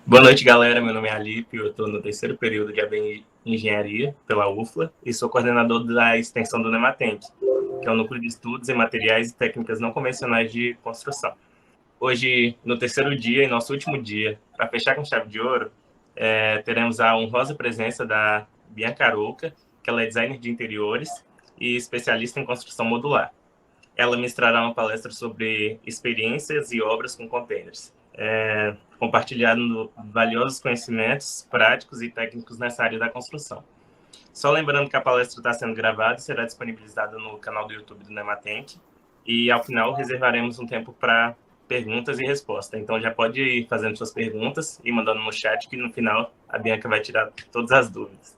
Boa noite, galera. Meu nome é Alípio, eu estou no terceiro período de Engenharia pela UFLA e sou coordenador da extensão do Nematenc, que é o Núcleo de Estudos em Materiais e Técnicas Não Convencionais de Construção. Hoje, no terceiro dia e nosso último dia, para fechar com chave de ouro, teremos a honrosa presença da Bianca Arouca, que ela é designer de interiores e especialista em construção modular. Ela ministrará uma palestra sobre experiências e obras com containers, compartilhando valiosos conhecimentos práticos e técnicos nessa área da construção. Só lembrando que a palestra está sendo gravada e será disponibilizada no canal do YouTube do Nematenc, e ao final reservaremos um tempo para perguntas e respostas. Então já pode ir fazendo suas perguntas e mandando no chat, que no final a Bianca vai tirar todas as dúvidas.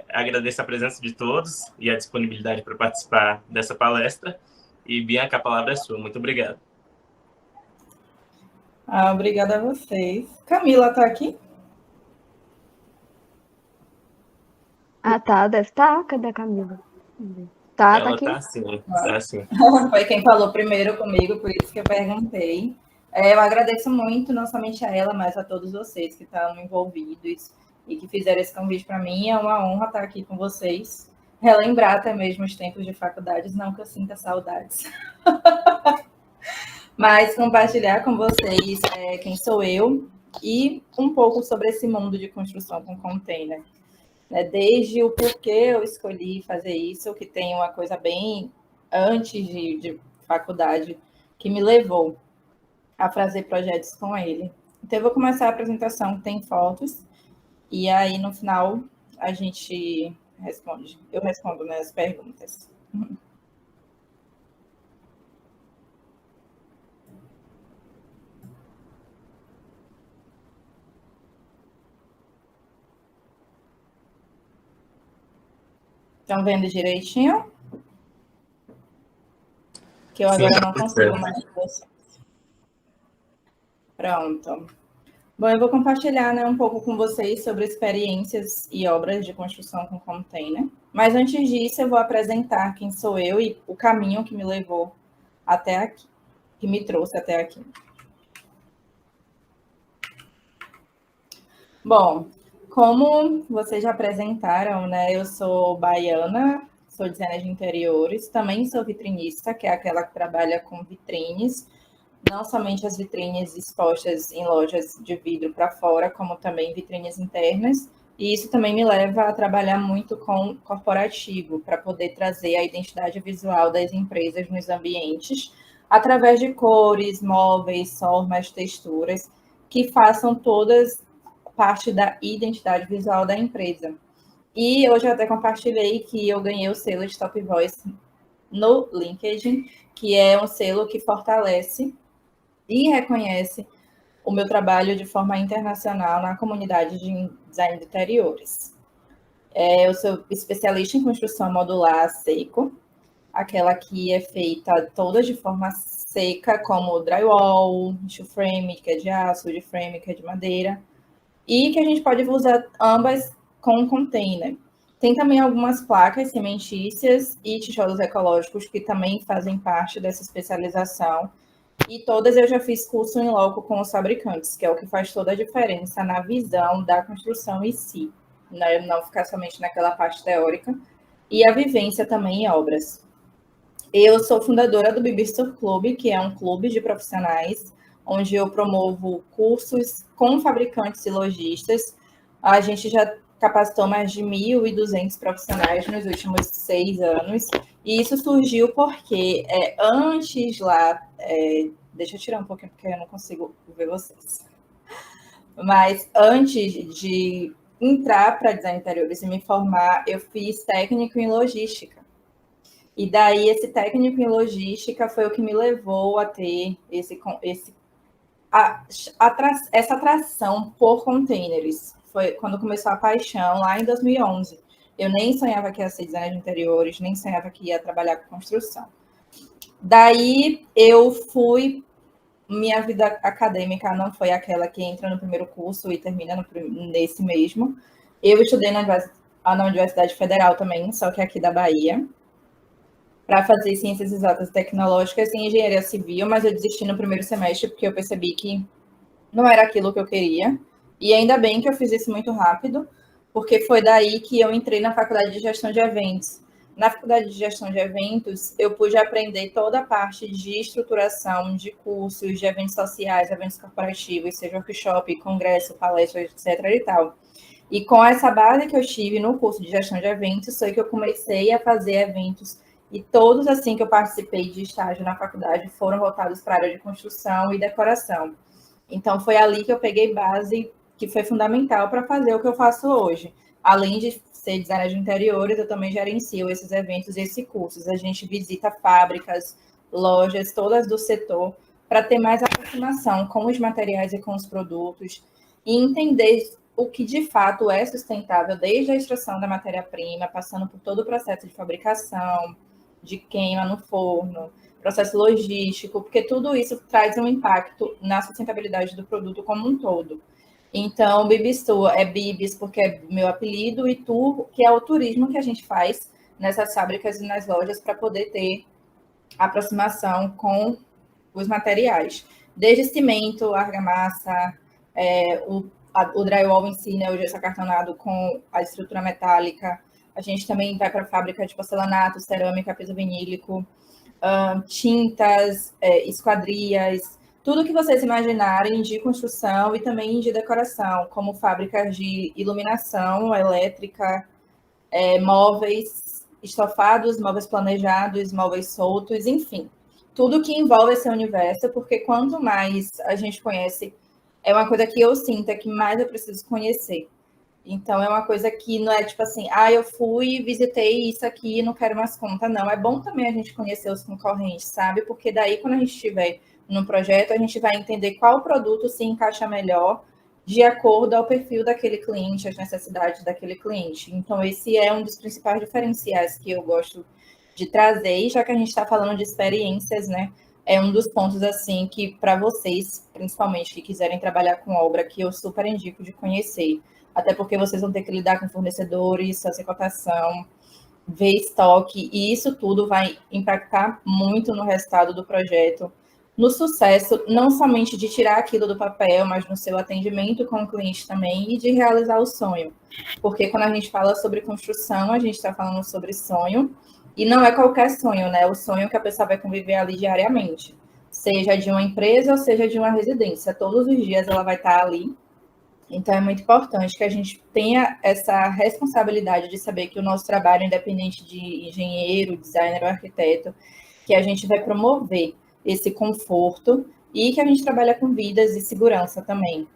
Agradeço a presença de todos e a disponibilidade para participar dessa palestra. E, Bianca, a palavra é sua. Muito obrigado. Obrigada a vocês. Camila está aqui? Tá, deve estar. Cadê a Camila? Ela aqui? Tá sim. Foi quem falou primeiro comigo, por isso que eu perguntei. Eu agradeço muito, não somente a ela, mas a todos vocês que estão envolvidos e que fizeram esse convite para mim. É uma honra estar aqui com vocês. Relembrar até mesmo os tempos de faculdades, não que eu sinta saudades. Mas compartilhar com vocês quem sou eu e um pouco sobre esse mundo de construção com container. Desde o porquê eu escolhi fazer isso, que tem uma coisa bem antes de faculdade, que me levou a fazer projetos com ele. Então, eu vou começar a apresentação, tem fotos, e aí, no final, a gente responde. Eu respondo as perguntas. Estão vendo direitinho? Que eu agora não consigo mais ver vocês. Pronto. Bom, eu vou compartilhar um pouco com vocês sobre experiências e obras de construção com container. Mas antes disso, eu vou apresentar quem sou eu e o caminho que me levou até aqui, que me trouxe até aqui. Bom, como vocês já apresentaram, eu sou baiana, sou designer de interiores, também sou vitrinista, que é aquela que trabalha com vitrines, não somente as vitrines expostas em lojas de vidro para fora, como também vitrines internas, e isso também me leva a trabalhar muito com corporativo, para poder trazer a identidade visual das empresas nos ambientes, através de cores, móveis, formas, texturas, que façam todas parte da identidade visual da empresa. E hoje eu até compartilhei que eu ganhei o selo de Top Voice no LinkedIn, que é um selo que fortalece e reconhece o meu trabalho de forma internacional na comunidade de design de interiores. Eu sou especialista em construção modular seco, aquela que é feita toda de forma seca, como drywall, steel frame, que é de aço, de frame, que é de madeira, e que a gente pode usar ambas com container. Tem também algumas placas cimentícias e tijolos ecológicos que também fazem parte dessa especialização. E todas eu já fiz curso em loco com os fabricantes, que é o que faz toda a diferença na visão da construção em si, não ficar somente naquela parte teórica, e a vivência também em obras. Eu sou fundadora do Bibistor Club, que é um clube de profissionais, onde eu promovo cursos com fabricantes e lojistas. A gente já capacitou mais de 1.200 profissionais nos últimos 6 anos, e isso surgiu porque antes lá... deixa eu tirar um pouquinho, porque eu não consigo ver vocês. Mas antes de entrar para design de interiores e me formar, eu fiz técnico em logística. E daí, esse técnico em logística foi o que me levou a ter essa atração por containers. Foi quando começou a paixão, lá em 2011. Eu nem sonhava que ia ser designer de interiores, nem sonhava que ia trabalhar com construção. Daí, eu fui... Minha vida acadêmica não foi aquela que entra no primeiro curso e termina nesse mesmo. Eu estudei na Universidade Federal também, só que aqui da Bahia, para fazer ciências exatas e tecnológicas e engenharia civil, mas eu desisti no primeiro semestre porque eu percebi que não era aquilo que eu queria. E ainda bem que eu fiz isso muito rápido, porque foi daí que eu entrei na faculdade de gestão de eventos. Na faculdade de gestão de eventos, eu pude aprender toda a parte de estruturação de cursos, de eventos sociais, eventos corporativos, seja workshop, congresso, palestra, etc. e tal. E com essa base que eu tive no curso de gestão de eventos, foi que eu comecei a fazer eventos. E todos, assim, que eu participei de estágio na faculdade foram voltados para a área de construção e decoração. Então, foi ali que eu peguei base, que foi fundamental para fazer o que eu faço hoje. Além de ser designer de interiores, eu também gerencio esses eventos e esses cursos. A gente visita fábricas, lojas, todas do setor, para ter mais aproximação com os materiais e com os produtos e entender o que de fato é sustentável, desde a extração da matéria-prima, passando por todo o processo de fabricação, de queima no forno, processo logístico, porque tudo isso traz um impacto na sustentabilidade do produto como um todo. Então, Bibis Tour é Bibis porque é meu apelido e Tour, que é o turismo que a gente faz nessas fábricas e nas lojas para poder ter aproximação com os materiais. Desde cimento, argamassa, o drywall em si, né, o gesso acartonado com a estrutura metálica. A gente também vai para a fábrica de porcelanato, cerâmica, piso vinílico, tintas, esquadrias, tudo que vocês imaginarem de construção e também de decoração, como fábricas de iluminação elétrica, móveis estofados, móveis planejados, móveis soltos, enfim. Tudo que envolve esse universo, porque quanto mais a gente conhece, é uma coisa que eu sinto, é que mais eu preciso conhecer. Então, é uma coisa que não é tipo assim, eu fui, visitei isso aqui, não quero mais conta. Não, é bom também a gente conhecer os concorrentes, sabe? Porque daí, quando a gente estiver no projeto, a gente vai entender qual produto se encaixa melhor de acordo ao perfil daquele cliente, as necessidades daquele cliente. Então, esse é um dos principais diferenciais que eu gosto de trazer, e já que a gente está falando de experiências, né? É um dos pontos, assim, que para vocês, principalmente, que quiserem trabalhar com obra, que eu super indico de conhecer. Até porque vocês vão ter que lidar com fornecedores, fazer cotação, ver estoque, e isso tudo vai impactar muito no resultado do projeto, no sucesso, não somente de tirar aquilo do papel, mas no seu atendimento com o cliente também e de realizar o sonho. Porque quando a gente fala sobre construção, a gente está falando sobre sonho, e não é qualquer sonho, né? O sonho que a pessoa vai conviver ali diariamente, seja de uma empresa ou seja de uma residência. Todos os dias ela vai estar ali. Então, é muito importante que a gente tenha essa responsabilidade de saber que o nosso trabalho, independente de engenheiro, designer ou arquiteto, que a gente vai promover esse conforto e que a gente trabalha com vidas e segurança também.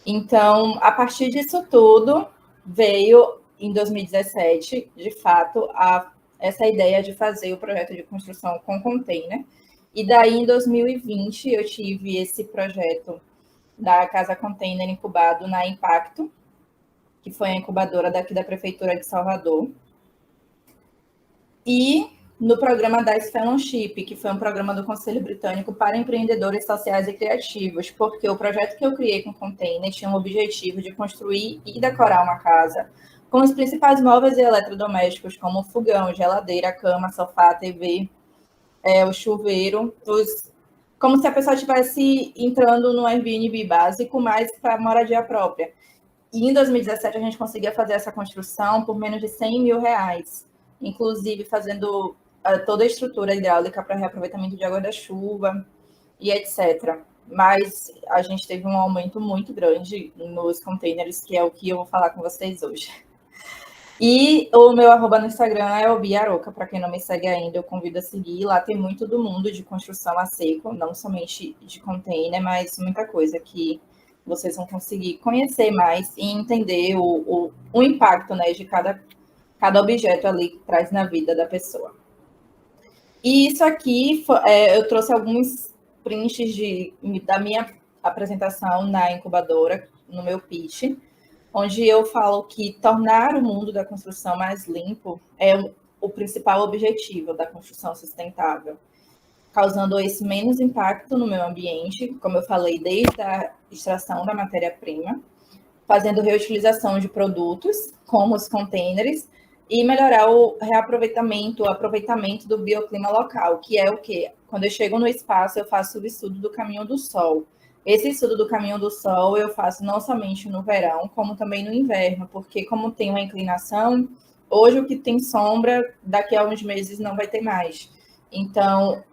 Então, a partir disso tudo, veio em 2017, de fato, essa ideia de fazer o projeto de construção com container. E daí, em 2020, eu tive esse projeto da Casa Container incubado na Impacto, que foi a incubadora daqui da Prefeitura de Salvador. E no programa da Fellowship, que foi um programa do Conselho Britânico para empreendedores sociais e criativos, porque o projeto que eu criei com o Container tinha o objetivo de construir e decorar uma casa com os principais móveis e eletrodomésticos, como fogão, geladeira, cama, sofá, TV, o chuveiro, como se a pessoa estivesse entrando no Airbnb básico, mas para moradia própria. E em 2017 a gente conseguia fazer essa construção por menos de R$100.000, inclusive fazendo toda a estrutura hidráulica para reaproveitamento de água da chuva e etc. Mas a gente teve um aumento muito grande nos containers, que é o que eu vou falar com vocês hoje. E o meu arroba no Instagram é o Biaroca, para quem não me segue ainda, eu convido a seguir. Lá tem muito do mundo de construção a seco, não somente de container, mas muita coisa que vocês vão conseguir conhecer mais e entender o impacto, né, de cada objeto ali que traz na vida da pessoa. E isso aqui, eu trouxe alguns prints da minha apresentação na incubadora, no meu pitch, onde eu falo que tornar o mundo da construção mais limpo é o principal objetivo da construção sustentável, causando esse menos impacto no meio ambiente, como eu falei, desde a extração da matéria-prima, fazendo reutilização de produtos, como os containers, e melhorar o reaproveitamento, o aproveitamento do bioclima local, que é o quê? Quando eu chego no espaço, eu faço o estudo do caminho do sol. Esse estudo do caminho do Sol eu faço não somente no verão, como também no inverno, porque como tem uma inclinação, hoje o que tem sombra, daqui a uns meses não vai ter mais. Então,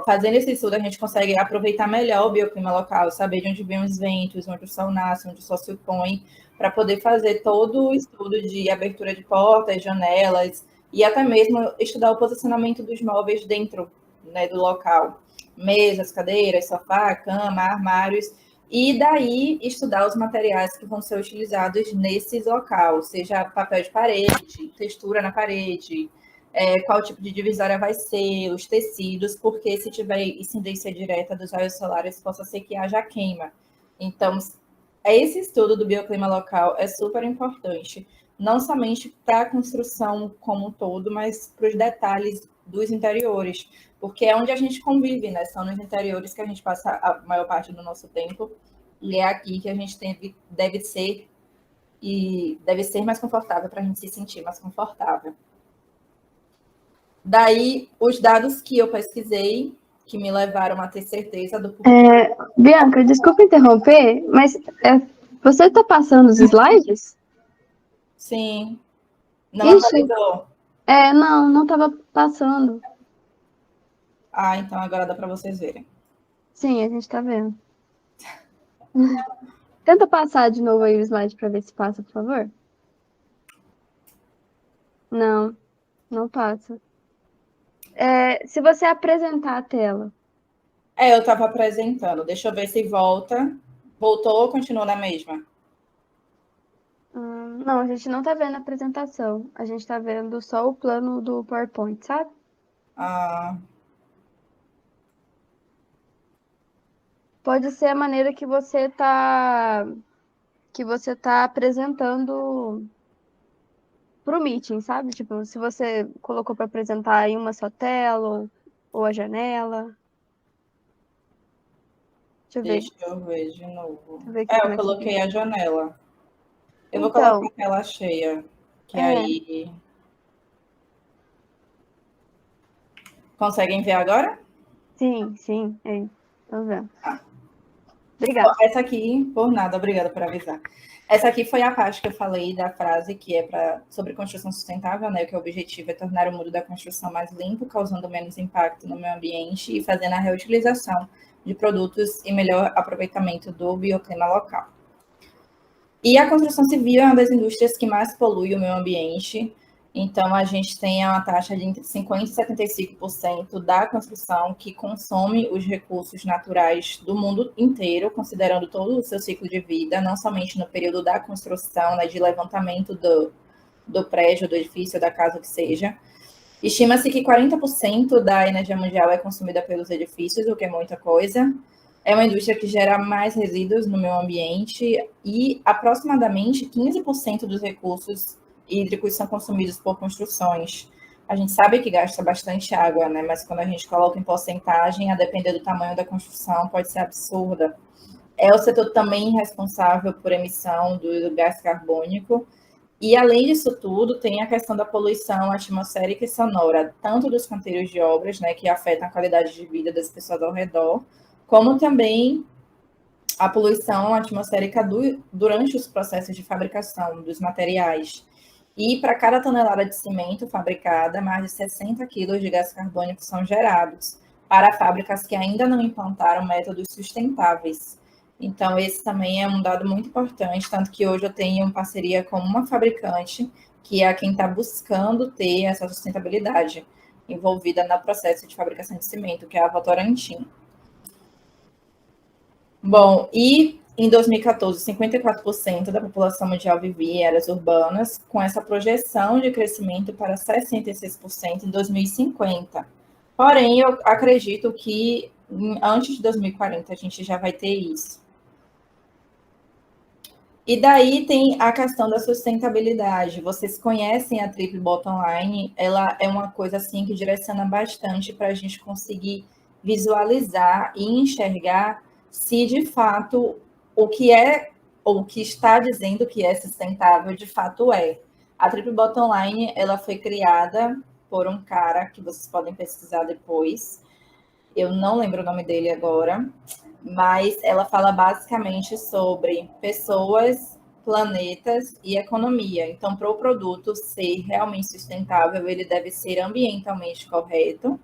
fazendo esse estudo, a gente consegue aproveitar melhor o bioclima local, saber de onde vêm os ventos, onde o sol nasce, onde o sol se põe, para poder fazer todo o estudo de abertura de portas, janelas, e até mesmo estudar o posicionamento dos móveis dentro, né, do local. Mesas, cadeiras, sofá, cama, armários, e daí estudar os materiais que vão ser utilizados nesse local, seja papel de parede, textura na parede, qual tipo de divisória vai ser, os tecidos, porque se tiver incidência direta dos raios solares, possa ser que haja queima. Então, esse estudo do bioclima local é super importante, não somente para a construção como um todo, mas para os detalhes dos interiores, porque é onde a gente convive, né? São nos interiores que a gente passa a maior parte do nosso tempo, e é aqui que a gente deve ser mais confortável para a gente se sentir mais confortável. Daí, os dados que eu pesquisei, que me levaram a ter certeza do porquê. Bianca, desculpa interromper, mas você está passando os slides? Sim. Não atualizou? Não estava passando. Ah, então agora dá para vocês verem. Sim, a gente está vendo. Tenta passar de novo aí o slide para ver se passa, por favor. Não passa. Se você apresentar a tela. Eu estava apresentando. Deixa eu ver se volta. Voltou ou continua na mesma? Não, a gente não está vendo a apresentação. A gente está vendo só o plano do PowerPoint, sabe? Pode ser a maneira que você tá apresentando pro meeting, sabe? Tipo, se você colocou para apresentar em uma só tela ou a janela. Deixa eu ver de novo. Eu coloquei a janela. Eu vou então, colocar a tela cheia, que aí... Conseguem ver agora? Sim, tô vendo. Obrigada. Essa aqui, por nada, obrigada por avisar. Essa aqui foi a parte que eu falei da frase que é sobre construção sustentável, né? Que o objetivo é tornar o mundo da construção mais limpo, causando menos impacto no meio ambiente e fazendo a reutilização de produtos e melhor aproveitamento do bioclima local. E a construção civil é uma das indústrias que mais polui o meio ambiente. Então, a gente tem uma taxa de entre 50% e 75% da construção que consome os recursos naturais do mundo inteiro, considerando todo o seu ciclo de vida, não somente no período da construção, né, de levantamento do prédio, do edifício, da casa, que seja. Estima-se que 40% da energia mundial é consumida pelos edifícios, o que é muita coisa. É uma indústria que gera mais resíduos no meio ambiente e aproximadamente 15% dos recursos hídricos são consumidos por construções. A gente sabe que gasta bastante água, né? Mas quando a gente coloca em porcentagem, a depender do tamanho da construção, pode ser absurda. É o setor também responsável por emissão do gás carbônico. E, além disso tudo, tem a questão da poluição atmosférica e sonora, tanto dos canteiros de obras, né, que afetam a qualidade de vida das pessoas ao redor, como também a poluição atmosférica durante os processos de fabricação dos materiais. E para cada tonelada de cimento fabricada, mais de 60 quilos de gás carbônico são gerados para fábricas que ainda não implantaram métodos sustentáveis. Então, esse também é um dado muito importante, tanto que hoje eu tenho parceria com uma fabricante, que é quem está buscando ter essa sustentabilidade envolvida no processo de fabricação de cimento, que é a Votorantim. Bom, e em 2014, 54% da população mundial vivia em áreas urbanas, com essa projeção de crescimento para 66% em 2050. Porém, eu acredito que antes de 2040 a gente já vai ter isso. E daí tem a questão da sustentabilidade. Vocês conhecem a Triple Bottom Line? Ela é uma coisa assim que direciona bastante para a gente conseguir visualizar e enxergar se de fato o que é ou o que está dizendo que é sustentável de fato é. A Triple Bottom Line, ela foi criada por um cara que vocês podem pesquisar depois, eu não lembro o nome dele agora, mas ela fala basicamente sobre pessoas, planetas e economia. Então, para o produto ser realmente sustentável, ele deve ser ambientalmente correto,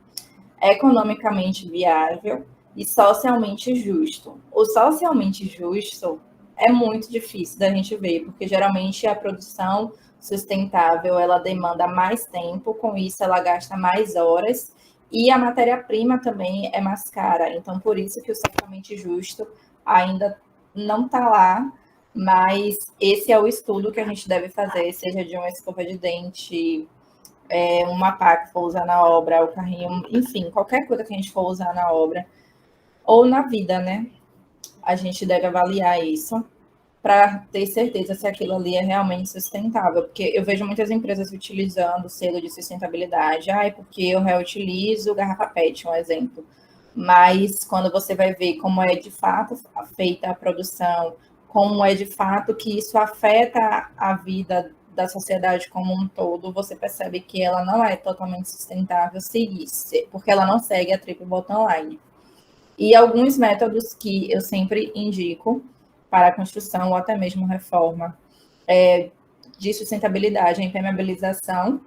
economicamente viável e socialmente justo. O socialmente justo é muito difícil da gente ver, porque geralmente a produção sustentável ela demanda mais tempo, com isso ela gasta mais horas e a matéria-prima também é mais cara. Então, por isso que o socialmente justo ainda não está lá, mas esse é o estudo que a gente deve fazer, seja de uma escova de dente, uma pá que for usar na obra, o carrinho, enfim, qualquer coisa que a gente for usar na obra ou na vida, né? A gente deve avaliar isso para ter certeza se aquilo ali é realmente sustentável. Porque eu vejo muitas empresas utilizando o selo de sustentabilidade. Ah, é porque eu reutilizo garrafa PET, um exemplo. Mas quando você vai ver como é de fato feita a produção, como é de fato que isso afeta a vida da sociedade como um todo, você percebe que ela não é totalmente sustentável porque ela não segue a triple bottom line. E alguns métodos que eu sempre indico para a construção ou até mesmo reforma de sustentabilidade, a impermeabilização,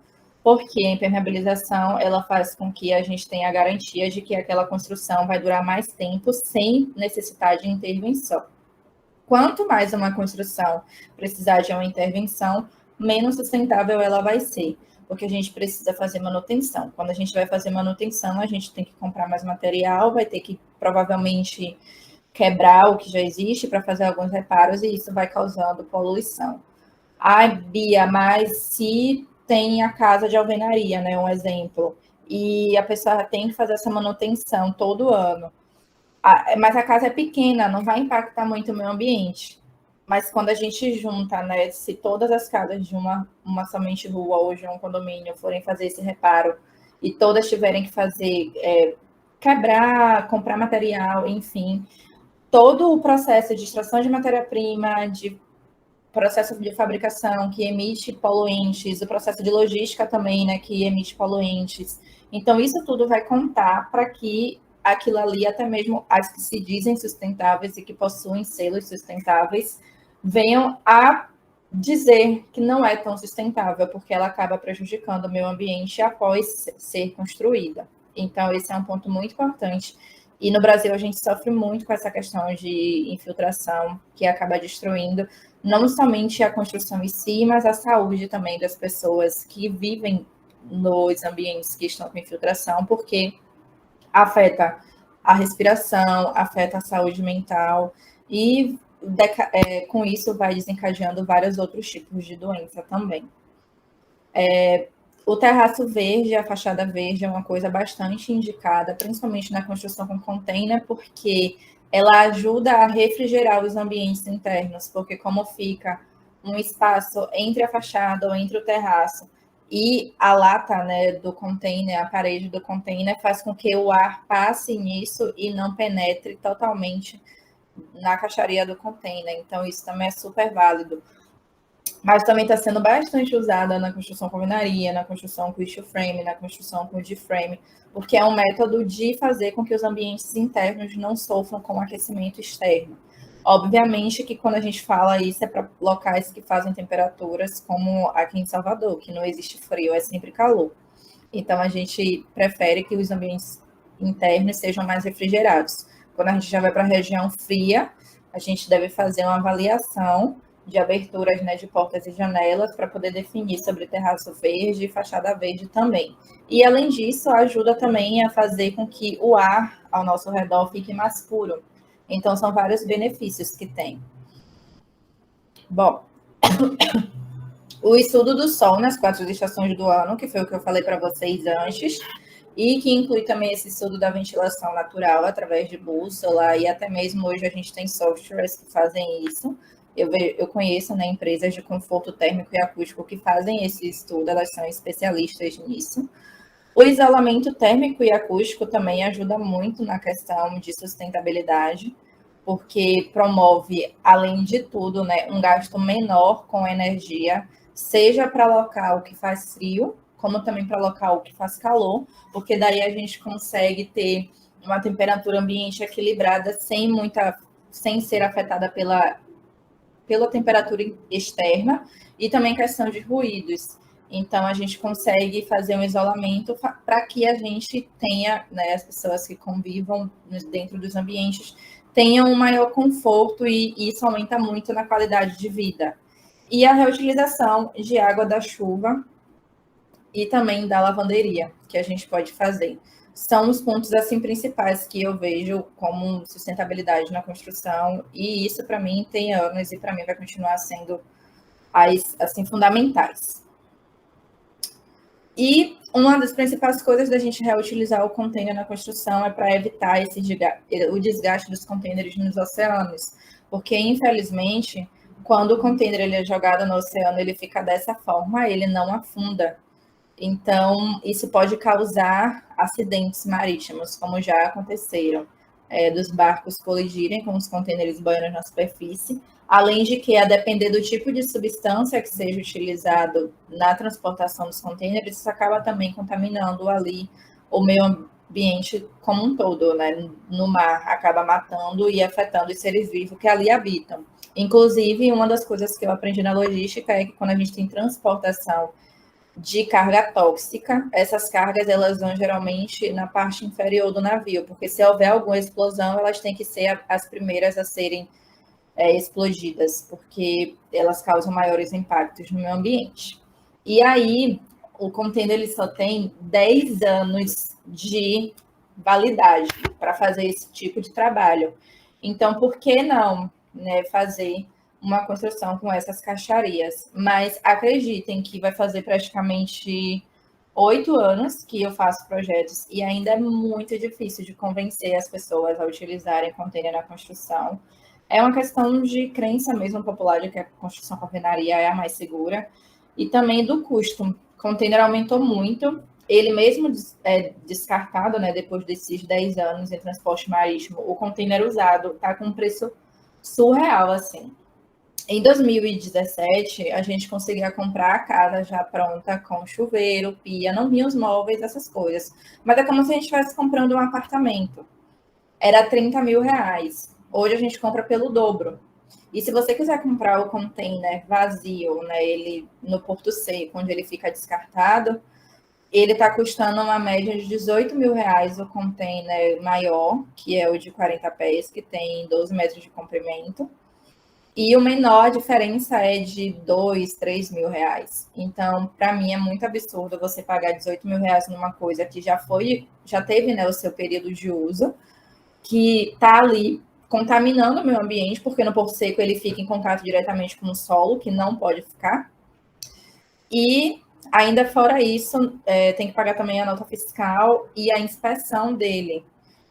porque a impermeabilização ela faz com que a gente tenha a garantia de que aquela construção vai durar mais tempo sem necessidade de intervenção. Quanto mais uma construção precisar de uma intervenção, menos sustentável ela vai ser, porque a gente precisa fazer manutenção. Quando a gente vai fazer manutenção, a gente tem que comprar mais material, vai ter que provavelmente quebrar o que já existe para fazer alguns reparos e isso vai causando poluição. Ai, Bia, mas se tem a casa de alvenaria, né, um exemplo, e a pessoa tem que fazer essa manutenção todo ano, mas a casa é pequena, não vai impactar muito o meio ambiente. Mas quando a gente junta, né, se todas as casas de uma somente rua ou de um condomínio forem fazer esse reparo e todas tiverem que fazer, quebrar, comprar material, enfim, todo o processo de extração de matéria-prima, de processo de fabricação que emite poluentes, o processo de logística também, né, que emite poluentes. Então, isso tudo vai contar para que aquilo ali, até mesmo as que se dizem sustentáveis e que possuem selos sustentáveis, venham a dizer que não é tão sustentável, porque ela acaba prejudicando o meio ambiente após ser construída. Então, esse é um ponto muito importante. E no Brasil, a gente sofre muito com essa questão de infiltração, que acaba destruindo não somente a construção em si, mas a saúde também das pessoas que vivem nos ambientes que estão com infiltração, porque afeta a respiração, afeta a saúde mental e com isso vai desencadeando vários outros tipos de doença também. O terraço verde, a fachada verde é uma coisa bastante indicada, principalmente na construção com container, porque ela ajuda a refrigerar os ambientes internos, porque como fica um espaço entre a fachada ou entre o terraço e a lata, né, do container, a parede do container, faz com que o ar passe nisso e não penetre totalmente na caixaria do container. Então, isso também é super válido. Mas também está sendo bastante usada na construção com alvenaria, na construção com steel frame, na construção com D-frame, porque é um método de fazer com que os ambientes internos não sofram com aquecimento externo. Obviamente que quando a gente fala isso é para locais que fazem temperaturas como aqui em Salvador, que não existe frio, é sempre calor. Então a gente prefere que os ambientes internos sejam mais refrigerados. Quando a gente já vai para a região fria, a gente deve fazer uma avaliação de aberturas, né, de portas e janelas para poder definir sobre terraço verde e fachada verde também. E, além disso, ajuda também a fazer com que o ar ao nosso redor fique mais puro. Então, são vários benefícios que tem. Bom, o estudo do sol nas 4 estações do ano, que foi o que eu falei para vocês antes, e que inclui também esse estudo da ventilação natural através de bússola, e até mesmo hoje a gente tem softwares que fazem isso. Eu conheço, né, empresas de conforto térmico e acústico que fazem esse estudo, elas são especialistas nisso. O isolamento térmico e acústico também ajuda muito na questão de sustentabilidade, porque promove, além de tudo, né, um gasto menor com energia, seja para local que faz frio, como também para local que faz calor, porque daí a gente consegue ter uma temperatura ambiente equilibrada, sem ser afetada pela temperatura externa, e também questão de ruídos. Então, a gente consegue fazer um isolamento para que a gente tenha, né, as pessoas que convivam dentro dos ambientes tenham um maior conforto, e isso aumenta muito na qualidade de vida. E a reutilização de água da chuva e também da lavanderia, que a gente pode fazer. São os pontos assim principais que eu vejo como sustentabilidade na construção, e isso para mim tem anos e para mim vai continuar sendo assim fundamentais. E uma das principais coisas da gente reutilizar o container na construção é para evitar o desgaste dos containers nos oceanos, porque infelizmente quando o container ele é jogado no oceano, ele fica dessa forma, ele não afunda. Então, isso pode causar acidentes marítimos, como já aconteceram, dos barcos colidirem com os contêineres boiando na superfície, além de que, a depender do tipo de substância que seja utilizado na transportação dos contêineres, isso acaba também contaminando ali o meio ambiente como um todo, né? No mar, acaba matando e afetando os seres vivos que ali habitam. Inclusive, uma das coisas que eu aprendi na logística é que quando a gente tem transportação de carga tóxica, essas cargas elas vão geralmente na parte inferior do navio, porque se houver alguma explosão, elas têm que ser as primeiras a serem explodidas, porque elas causam maiores impactos no meio ambiente. E aí, o container ele só tem 10 anos de validade para fazer esse tipo de trabalho. Então, por que não, né, fazer uma construção com essas caixarias? Mas acreditem que vai fazer praticamente 8 anos que eu faço projetos e ainda é muito difícil de convencer as pessoas a utilizarem container na construção. É uma questão de crença mesmo popular de que a construção com alvenaria é a mais segura, e também do custo. O container aumentou muito, ele mesmo descartado, né, depois desses 10 anos em transporte marítimo, o container usado está com um preço surreal, assim. Em 2017, a gente conseguia comprar a casa já pronta, com chuveiro, pia, não vinha os móveis, essas coisas. Mas é como se a gente estivesse comprando um apartamento. Era 30 mil reais. Hoje a gente compra pelo dobro. E se você quiser comprar o container vazio, né, ele no Porto Seco, onde ele fica descartado, ele está custando uma média de 18 mil reais o container maior, que é o de 40 pés, que tem 12 metros de comprimento. E o menor, a diferença é de 2, 3 mil reais. Então, para mim, é muito absurdo você pagar 18 mil reais numa coisa que já teve, né, o seu período de uso, que está ali contaminando o meio ambiente, porque no Porto Seco ele fica em contato diretamente com o solo, que não pode ficar. E ainda fora isso, tem que pagar também a nota fiscal e a inspeção dele,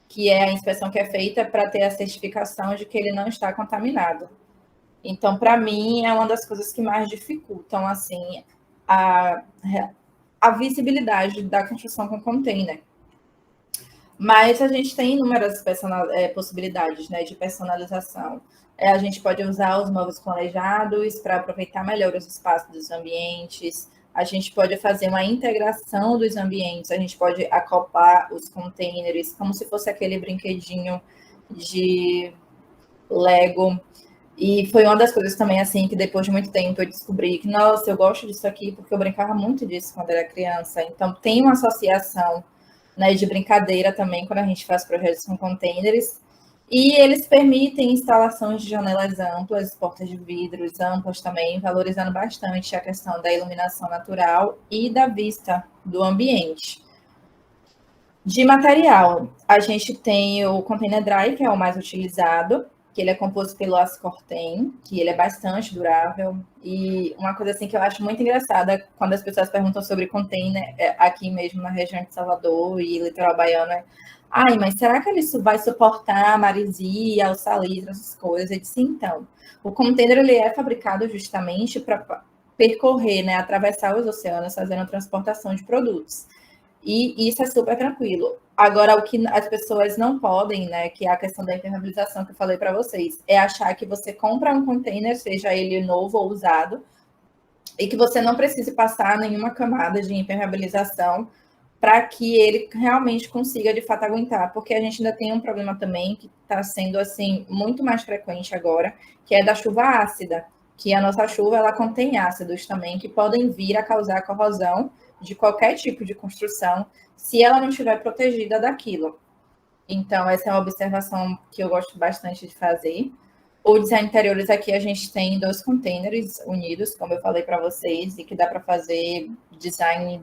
que é a inspeção que é feita para ter a certificação de que ele não está contaminado. Então, para mim, é uma das coisas que mais dificultam assim, a visibilidade da construção com container. Mas a gente tem inúmeras possibilidades, né, de personalização. A gente pode usar os móveis planejados para aproveitar melhor os espaços dos ambientes. A gente pode fazer uma integração dos ambientes. A gente pode acoplar os containers como se fosse aquele brinquedinho de Lego. E foi uma das coisas também, assim, que depois de muito tempo eu descobri que, nossa, eu gosto disso aqui porque eu brincava muito disso quando era criança. Então, tem uma associação, né, de brincadeira também quando a gente faz projetos com containers. E eles permitem instalações de janelas amplas, portas de vidros amplas também, valorizando bastante a questão da iluminação natural e da vista do ambiente. De material, a gente tem o container dry, que é o mais utilizado, que ele é composto pelo aço Cortem, que ele é bastante durável. E uma coisa assim que eu acho muito engraçada, quando as pessoas perguntam sobre container, aqui mesmo na região de Salvador e litoral baiano, ai, mas será que ele vai suportar a maresia, o salitre, essas coisas? Eu disse, então, o container ele é fabricado justamente para percorrer, né, atravessar os oceanos, fazendo a transportação de produtos. E isso é super tranquilo. Agora, o que as pessoas não podem, né, que é a questão da impermeabilização que eu falei para vocês, é achar que você compra um container, seja ele novo ou usado, e que você não precise passar nenhuma camada de impermeabilização para que ele realmente consiga, de fato, aguentar. Porque a gente ainda tem um problema também que está sendo, assim, muito mais frequente agora, que é da chuva ácida, que a nossa chuva, ela contém ácidos também, que podem vir a causar corrosão de qualquer tipo de construção, se ela não estiver protegida daquilo. Então, essa é uma observação que eu gosto bastante de fazer. O design interiores aqui a gente tem 2 containers unidos, como eu falei para vocês, e que dá para fazer design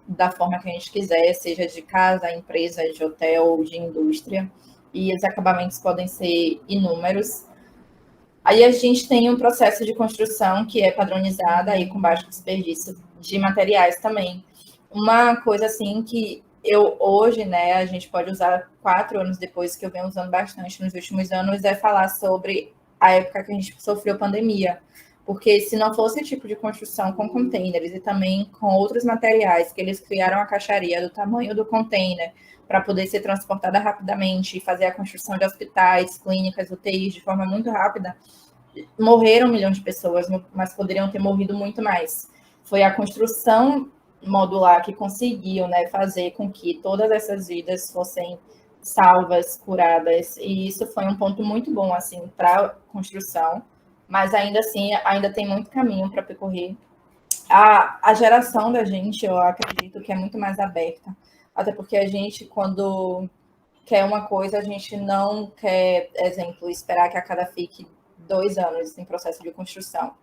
da forma que a gente quiser, seja de casa, empresa, de hotel, de indústria, e os acabamentos podem ser inúmeros. Aí a gente tem um processo de construção que é padronizado aí com baixo desperdício de materiais também. Uma coisa assim que eu hoje, né, a gente pode usar 4 anos depois, que eu venho usando bastante nos últimos anos, é falar sobre a época que a gente sofreu pandemia. Porque se não fosse o tipo de construção com containers e também com outros materiais, que eles criaram a caixaria do tamanho do container para poder ser transportada rapidamente e fazer a construção de hospitais, clínicas, UTIs de forma muito rápida, morreram 1 milhão de pessoas, mas poderiam ter morrido muito mais. Foi a construção modular que conseguiu, né, fazer com que todas essas vidas fossem salvas, curadas, e isso foi um ponto muito bom, assim, para a construção, mas ainda assim, ainda tem muito caminho para percorrer. A geração da gente, eu acredito que é muito mais aberta, até porque a gente, quando quer uma coisa, a gente não quer, exemplo, esperar que a cada fique 2 anos em processo de construção.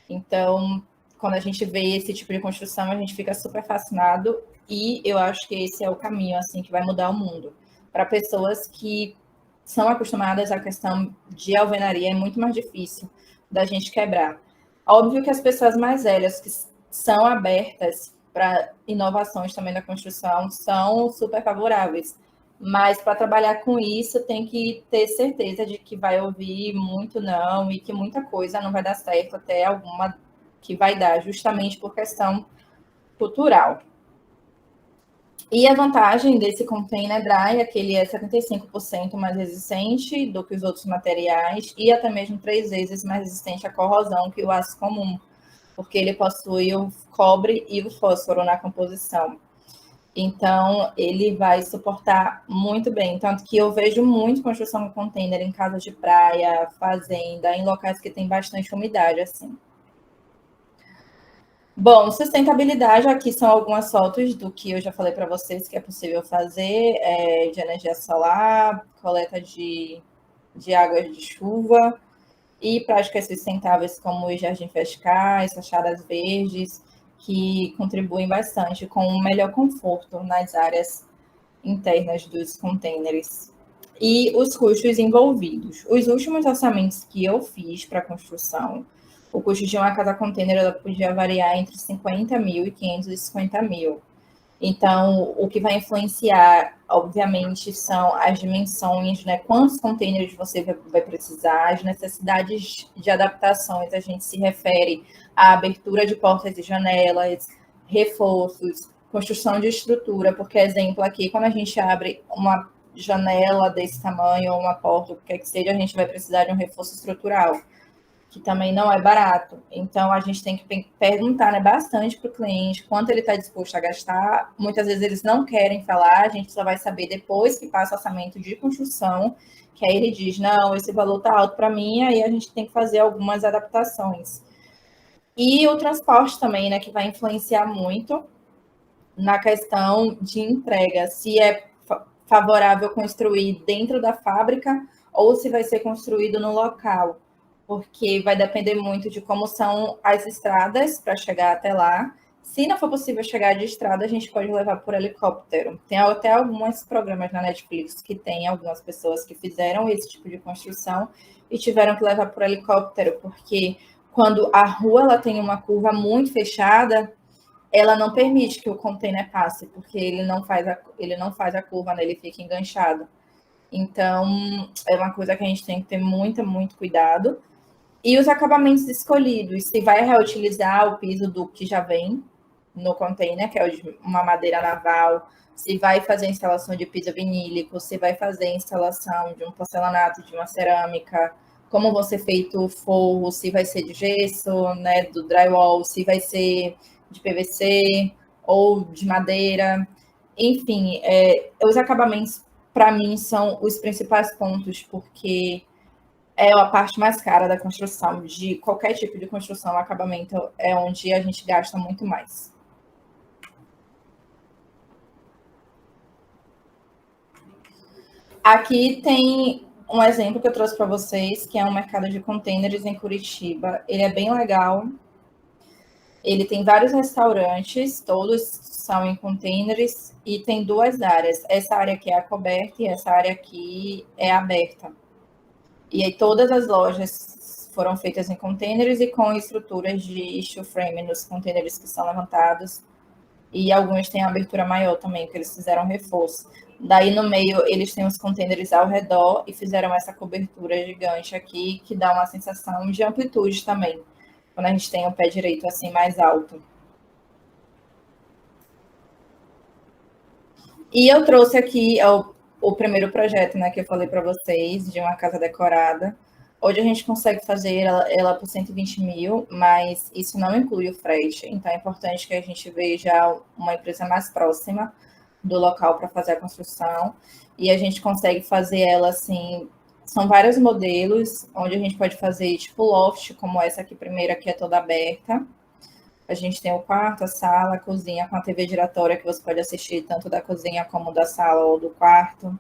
Então, quando a gente vê esse tipo de construção, a gente fica super fascinado e eu acho que esse é o caminho, assim, que vai mudar o mundo. Para pessoas que são acostumadas à questão de alvenaria, é muito mais difícil da gente quebrar. Óbvio que as pessoas mais velhas, que são abertas para inovações também na construção, são super favoráveis. Mas para trabalhar com isso, tem que ter certeza de que vai ouvir muito não e que muita coisa não vai dar certo até alguma que vai dar, justamente por questão cultural. E a vantagem desse container dry é que ele é 75% mais resistente do que os outros materiais e até mesmo 3 vezes mais resistente à corrosão que o aço comum, porque ele possui o cobre e o fósforo na composição. Então, ele vai suportar muito bem. Tanto que eu vejo muito construção de container em casas de praia, fazenda, em locais que tem bastante umidade, assim. Bom, sustentabilidade, aqui são algumas fotos do que eu já falei para vocês que é possível fazer, de energia solar, coleta de águas de chuva e práticas sustentáveis como os jardins verticais, fachadas verdes, que contribuem bastante com um melhor conforto nas áreas internas dos containers. E os custos envolvidos. Os últimos orçamentos que eu fiz para a construção, o custo de uma casa container ela podia variar entre 50 mil e 550 mil. Então, o que vai influenciar, obviamente, são as dimensões, né? Quantos containers você vai precisar, as necessidades de adaptações. A gente se refere à abertura de portas e janelas, reforços, construção de estrutura, porque, exemplo, aqui, quando a gente abre uma janela desse tamanho ou uma porta, o que quer que seja, a gente vai precisar de um reforço estrutural, que também não é barato. Então, a gente tem que perguntar, né, bastante para o cliente quanto ele está disposto a gastar. Muitas vezes eles não querem falar, a gente só vai saber depois que passa o orçamento de construção, que aí ele diz, não, esse valor está alto para mim, aí a gente tem que fazer algumas adaptações. E o transporte também, né, que vai influenciar muito na questão de entrega, se é favorável construir dentro da fábrica ou se vai ser construído no local, porque vai depender muito de como são as estradas para chegar até lá. Se não for possível chegar de estrada, a gente pode levar por helicóptero. Tem até alguns programas na Netflix que tem algumas pessoas que fizeram esse tipo de construção e tiveram que levar por helicóptero, porque quando a rua ela tem uma curva muito fechada, ela não permite que o container passe, porque ele não faz a curva, né? Ele fica enganchado. Então, é uma coisa que a gente tem que ter muito cuidado. E os acabamentos escolhidos, se vai reutilizar o piso do que já vem no container, que é uma madeira naval, se vai fazer a instalação de piso vinílico, se vai fazer a instalação de um porcelanato, de uma cerâmica, como vão ser feito o forro, se vai ser de gesso, né, do drywall, se vai ser de PVC ou de madeira. Enfim, os acabamentos, para mim, são os principais pontos, porque é a parte mais cara da construção, de qualquer tipo de construção, o acabamento é onde a gente gasta muito mais. Aqui tem um exemplo que eu trouxe para vocês, que é um mercado de containers em Curitiba. Ele é bem legal. Ele tem vários restaurantes, todos são em containers, e tem duas áreas. Essa área aqui é a coberta e essa área aqui é aberta. E aí todas as lojas foram feitas em containers e com estruturas de steel frame nos containers que são levantados. E alguns têm abertura maior também, porque eles fizeram reforço. Daí no meio eles têm os containers ao redor e fizeram essa cobertura gigante aqui, que dá uma sensação de amplitude também, quando a gente tem o pé direito assim mais alto. E eu trouxe aqui o primeiro projeto, né, que eu falei para vocês, de uma casa decorada. Hoje a gente consegue fazer ela por 120 mil, mas isso não inclui o frete, então é importante que a gente veja uma empresa mais próxima do local para fazer a construção, e a gente consegue fazer ela assim, são vários modelos, onde a gente pode fazer tipo loft, como essa aqui primeira, que é toda aberta. A gente tem o quarto, a sala, a cozinha com a TV giratória, que você pode assistir tanto da cozinha como da sala ou do quarto.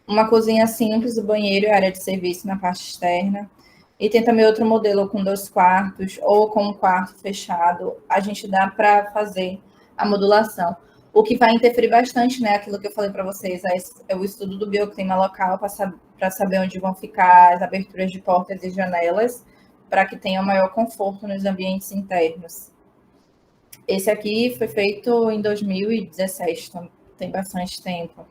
Uma cozinha simples, o banheiro e a área de serviço na parte externa. E tem também outro modelo com 2 quartos ou com um quarto fechado. A gente dá para fazer a modulação. O que vai interferir bastante, né? Aquilo que eu falei para vocês, é o estudo do bioclima local para saber onde vão ficar as aberturas de portas e janelas, para que tenha um maior conforto nos ambientes internos. Esse aqui foi feito em 2017, então tem bastante tempo.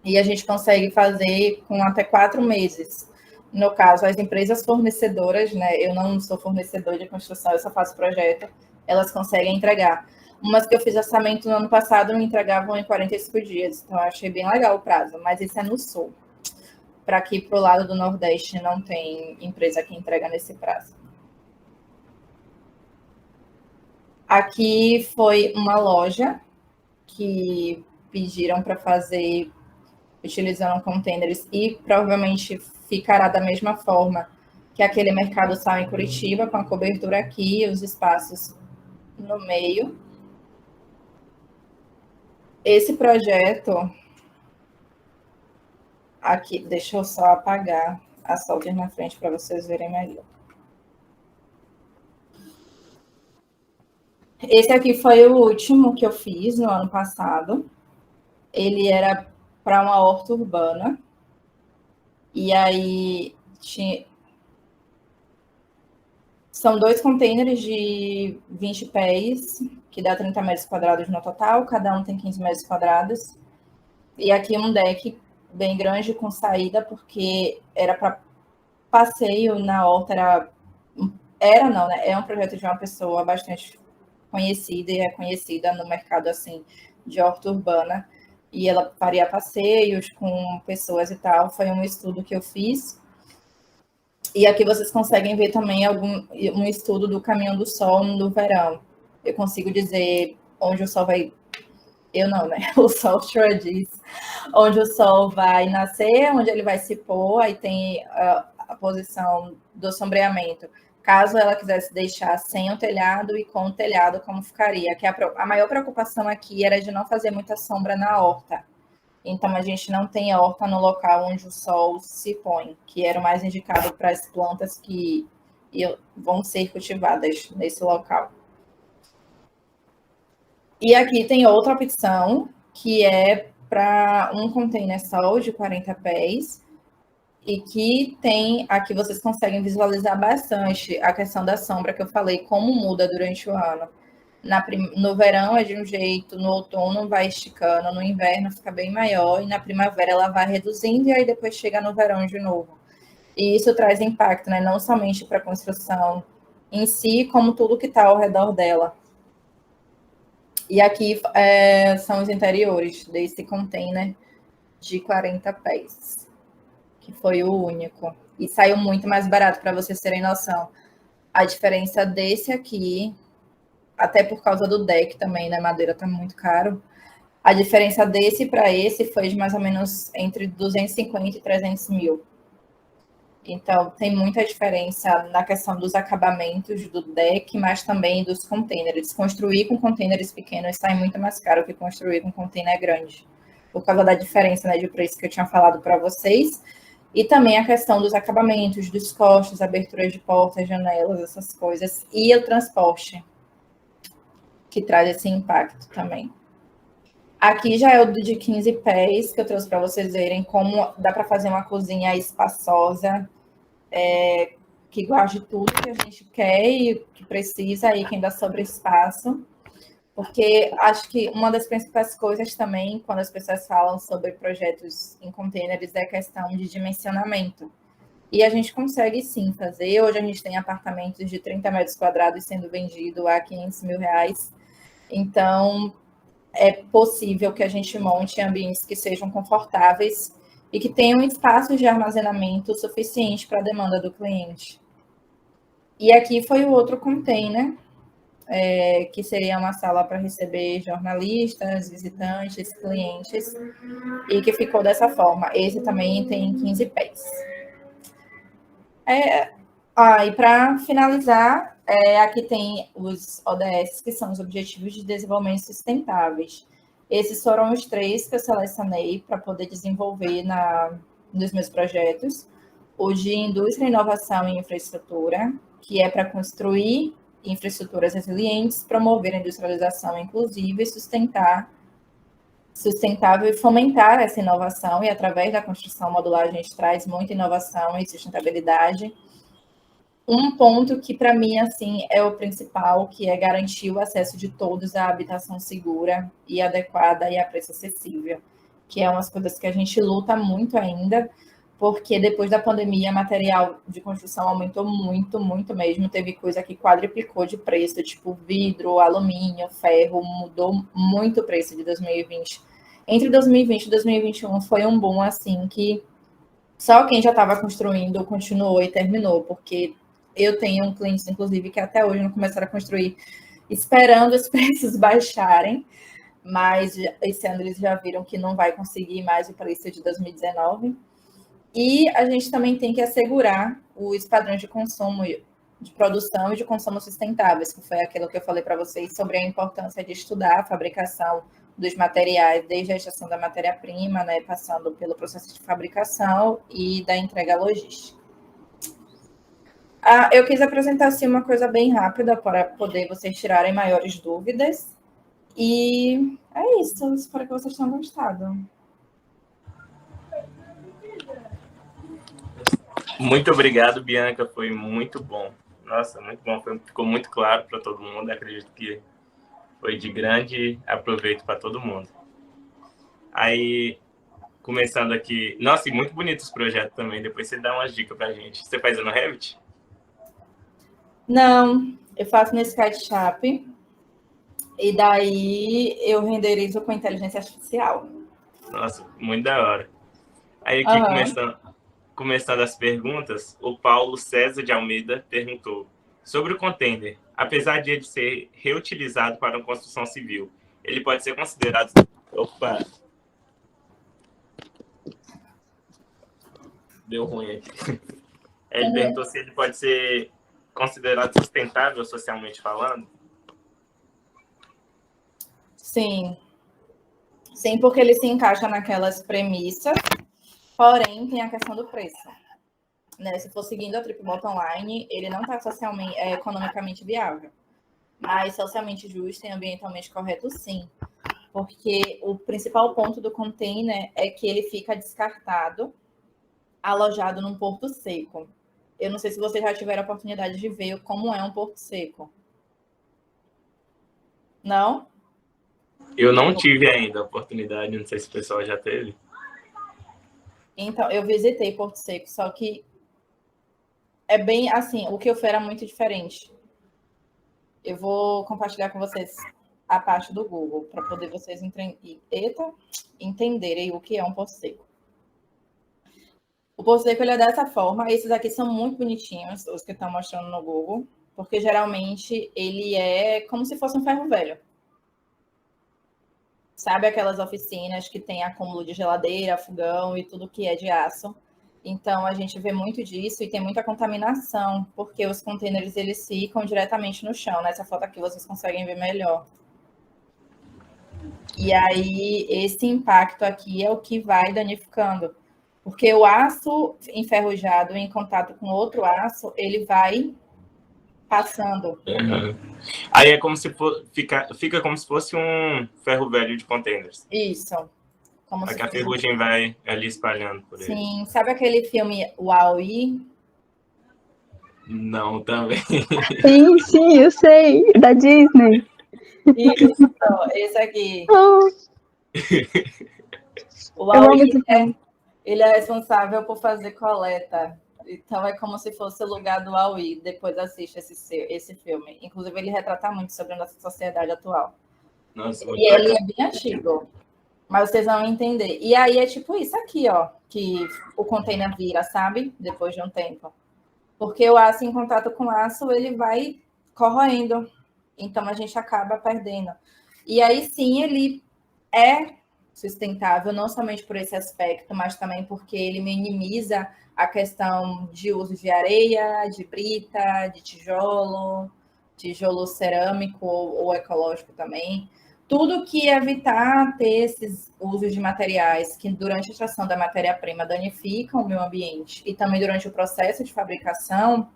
E a gente consegue fazer com até 4 meses. No caso, as empresas fornecedoras, né? Eu não sou fornecedor de construção, eu só faço projeto, elas conseguem entregar. Umas que eu fiz orçamento no ano passado me entregavam em 45 dias, então eu achei bem legal o prazo, mas isso é no sul. Para aqui, para o lado do Nordeste, não tem empresa que entrega nesse prazo. Aqui foi uma loja que pediram para fazer utilizando containers e provavelmente ficará da mesma forma que aquele mercado sal em Curitiba, com a cobertura aqui, os espaços no meio. Esse projeto aqui, deixa eu só apagar a solder na frente para vocês verem melhor. Esse aqui foi o último que eu fiz no ano passado. Ele era para uma horta urbana. E aí são 2 containers de 20 pés, que dá 30 metros quadrados no total, cada um tem 15 metros quadrados. E aqui um deck bem grande com saída, porque era para passeio na horta, é um projeto de uma pessoa bastante conhecida e reconhecida no mercado assim de horta urbana, e ela faria passeios com pessoas e tal. Foi um estudo que eu fiz. E aqui vocês conseguem ver também um estudo do caminho do sol no verão. Eu consigo dizer onde o sol vai. Eu não, né? O sol diz onde o sol vai nascer, onde ele vai se pôr, aí tem a posição do sombreamento. Caso ela quisesse deixar sem o telhado e com o telhado, como ficaria? Que a maior preocupação aqui era de não fazer muita sombra na horta. Então, a gente não tem horta no local onde o sol se põe, que era o mais indicado para as plantas que vão ser cultivadas nesse local. E aqui tem outra opção, que é para um container só de 40 pés, e que tem, aqui vocês conseguem visualizar bastante a questão da sombra que eu falei, como muda durante o ano. No verão é de um jeito, no outono vai esticando, no inverno fica bem maior, e na primavera ela vai reduzindo, e aí depois chega no verão de novo. E isso traz impacto, né? Não somente para a construção em si, como tudo que está ao redor dela. E aqui são os interiores desse container de 40 pés, que foi o único. E saiu muito mais barato, para vocês terem noção. A diferença desse aqui, até por causa do deck também, né? Madeira tá muito caro. A diferença desse para esse foi de mais ou menos entre 250 e 300 mil. Então, tem muita diferença na questão dos acabamentos do deck, mas também dos containers. Construir com containers pequenos sai muito mais caro que construir com container grande, por causa da diferença, né, de preço que eu tinha falado para vocês. E também a questão dos acabamentos, dos costos, aberturas de portas, janelas, essas coisas. E o transporte, que traz esse impacto também. Aqui já é o de 15 pés, que eu trouxe para vocês verem como dá para fazer uma cozinha espaçosa, que guarde tudo que a gente quer e que precisa e que ainda sobra espaço. Porque acho que uma das principais coisas também, quando as pessoas falam sobre projetos em containers, é a questão de dimensionamento. E a gente consegue sim fazer. Hoje a gente tem apartamentos de 30 metros quadrados sendo vendido a 500 mil reais. Então, é possível que a gente monte ambientes que sejam confortáveis e que tenham espaços de armazenamento suficiente para a demanda do cliente. E aqui foi o outro container, que seria uma sala para receber jornalistas, visitantes, clientes, e que ficou dessa forma. Esse também tem 15 pés. E para finalizar, aqui tem os ODS, que são os Objetivos de Desenvolvimento Sustentáveis. Esses foram os 3 que eu selecionei para poder desenvolver nos meus projetos. O de Indústria, Inovação e Infraestrutura, que é para construir infraestruturas resilientes, promover a industrialização inclusiva e sustentável e fomentar essa inovação. E através da construção modular a gente traz muita inovação e sustentabilidade. Um ponto que, para mim, assim, é o principal, que é garantir o acesso de todos à habitação segura e adequada e a preço acessível, que é umas coisas que a gente luta muito ainda, porque depois da pandemia, material de construção aumentou muito, muito mesmo. Teve coisa que quadruplicou de preço, tipo vidro, alumínio, ferro, mudou muito o preço de 2020. Entre 2020 e 2021 foi um boom, assim, que só quem já estava construindo continuou e terminou, porque eu tenho clientes, inclusive, que até hoje não começaram a construir esperando os preços baixarem, mas esse ano eles já viram que não vai conseguir mais o preço de 2019. E a gente também tem que assegurar os padrões de consumo, de produção e de consumo sustentáveis, que foi aquilo que eu falei para vocês sobre a importância de estudar a fabricação dos materiais, desde a extração da matéria-prima, né, passando pelo processo de fabricação e da entrega logística. Eu quis apresentar assim, uma coisa bem rápida para poder vocês tirarem maiores dúvidas. E é isso, espero que vocês tenham gostado. Muito obrigado, Bianca, foi muito bom. Nossa, muito bom, ficou muito claro para todo mundo, acredito que foi de grande aproveito para todo mundo. Aí, começando aqui... Nossa, e muito bonito esse projeto também, depois você dá umas dicas para a gente. Você faz no Revit? Não, eu faço no SketchUp e daí eu renderizo com inteligência artificial. Nossa, muito da hora. Aí aqui, começando as perguntas, o Paulo César de Almeida perguntou sobre o container. Apesar de ele ser reutilizado para uma construção civil, ele pode ser considerado... Opa! Deu ruim aqui. Ele perguntou se ele pode ser considerado sustentável socialmente falando. Sim. Sim, porque ele se encaixa naquelas premissas, porém tem a questão do preço. Né? Se for seguindo a Triple Bottom Line, ele não está economicamente viável. Mas socialmente justo e ambientalmente correto, sim. Porque o principal ponto do container é que ele fica descartado, alojado num porto seco. Eu não sei se vocês já tiveram a oportunidade de ver como é um porto seco. Não? Eu não tive ainda a oportunidade, não sei se o pessoal já teve. Então, eu visitei Porto Seco, só que é bem assim, o que eu fui era muito diferente. Eu vou compartilhar com vocês a parte do Google, para poder vocês entenderem o que é um Porto Seco. O Porto Seco ele é dessa forma, esses aqui são muito bonitinhos, os que estão mostrando no Google, porque geralmente ele é como se fosse um ferro velho. Sabe aquelas oficinas que tem acúmulo de geladeira, fogão e tudo que é de aço? Então, a gente vê muito disso e tem muita contaminação, porque os contêineres eles ficam diretamente no chão. Nessa foto aqui vocês conseguem ver melhor. E aí, esse impacto aqui é o que vai danificando. Porque o aço enferrujado em contato com outro aço, ele vai passando. Uhum. Aí é como se fica como se fosse um ferro velho de containers. Isso. Como Aí se que a fosse... ferrugem vai ali espalhando por ele. Sim, sabe aquele filme Wall-E? Não, também. Sim, eu sei. Da Disney. Isso, esse aqui. Oh, O eu amo Wall-E, esse filme. ele é responsável por fazer coleta. Então é como se fosse o lugar do Wall-E. Depois assiste esse filme. Inclusive, ele retrata muito sobre a nossa sociedade atual. Nossa, muito E ele bacana. é bem antigo. Mas vocês vão entender. E aí é tipo isso aqui, ó, que o container vira, sabe? Depois de um tempo. Porque o aço em contato com o aço, ele vai corroendo. Então a gente acaba perdendo. E aí sim, ele é sustentável, não somente por esse aspecto, mas também porque ele minimiza a questão de uso de areia, de brita, de tijolo cerâmico ou ecológico também. Tudo que evitar ter esses usos de materiais que, durante a extração da matéria-prima, danificam o meio ambiente e também durante o processo de fabricação,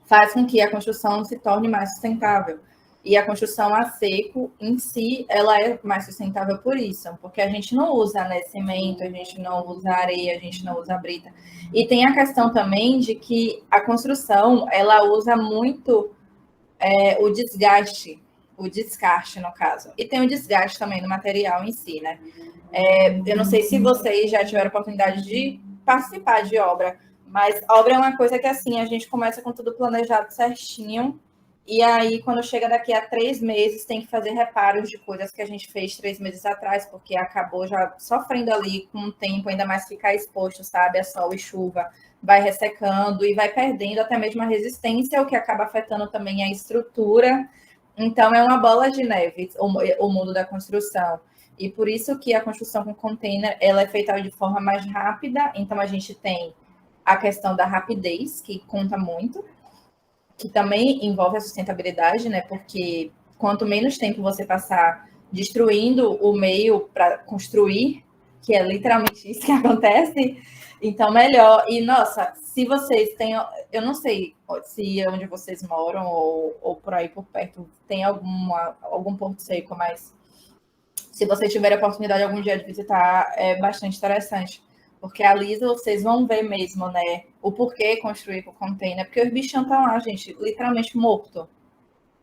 faz com que a construção se torne mais sustentável. E a construção a seco, em si, ela é mais sustentável por isso, porque a gente não usa, né, cimento, a gente não usa areia, a gente não usa brita. E tem a questão também de que a construção, ela usa muito o desgaste, o descarte, no caso. E tem o desgaste também no material em si, né? Eu não sei se vocês já tiveram oportunidade de participar de obra, mas obra é uma coisa que, assim, a gente começa com tudo planejado certinho, e aí, quando chega daqui a 3 meses, tem que fazer reparos de coisas que a gente fez 3 meses atrás, porque acabou já sofrendo ali com o tempo, ainda mais ficar exposto, sabe, a sol e chuva, vai ressecando e vai perdendo até mesmo a resistência, o que acaba afetando também a estrutura. Então, é uma bola de neve o mundo da construção. E por isso que a construção com container ela é feita de forma mais rápida. Então, a gente tem a questão da rapidez, que conta muito, que também envolve a sustentabilidade, né? Porque quanto menos tempo você passar destruindo o meio para construir, que é literalmente isso que acontece, então melhor. E, nossa, se vocês têm... Eu não sei se onde vocês moram ou por aí por perto tem algum porto seco, mas se vocês tiverem a oportunidade algum dia de visitar, é bastante interessante. Porque ali vocês vão ver mesmo, né, o porquê construir com container. Porque os bichos estão lá, gente, literalmente morto.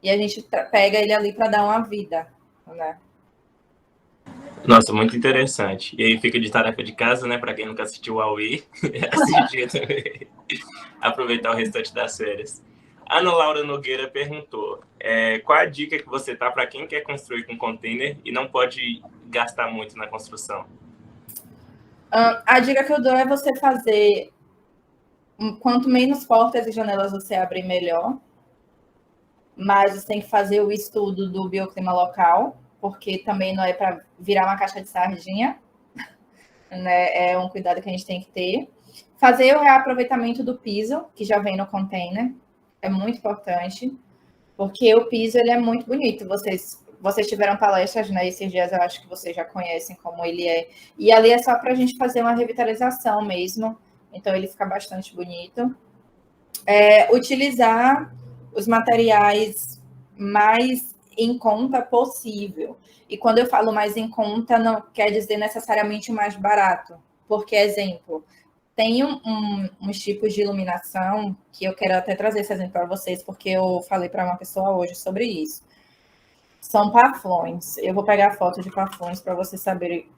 E a gente pega ele ali para dar uma vida, né? Nossa, muito interessante. E aí fica de tarefa de casa, né? Para quem nunca assistiu ao Wii, assistir também. Aproveitar o restante das férias. Ana Laura Nogueira perguntou: qual a dica que você tá para quem quer construir com container e não pode gastar muito na construção? A dica que eu dou é você fazer quanto menos portas e janelas você abrir, melhor. Mas você tem que fazer o estudo do bioclima local, porque também não é para virar uma caixa de sardinha, né? É um cuidado que a gente tem que ter. Fazer o reaproveitamento do piso, que já vem no container, é muito importante, porque o piso ele é muito bonito. Vocês tiveram palestras, né? Esses dias eu acho que vocês já conhecem como ele é. E ali é só para a gente fazer uma revitalização mesmo. Então ele fica bastante bonito. Utilizar os materiais mais em conta possível. E quando eu falo mais em conta, não quer dizer necessariamente mais barato. Porque, exemplo, tem uns tipos de iluminação que eu quero até trazer esse exemplo para vocês, porque eu falei para uma pessoa hoje sobre isso. São paflões. Eu vou pegar a foto de paflões para vocês saberem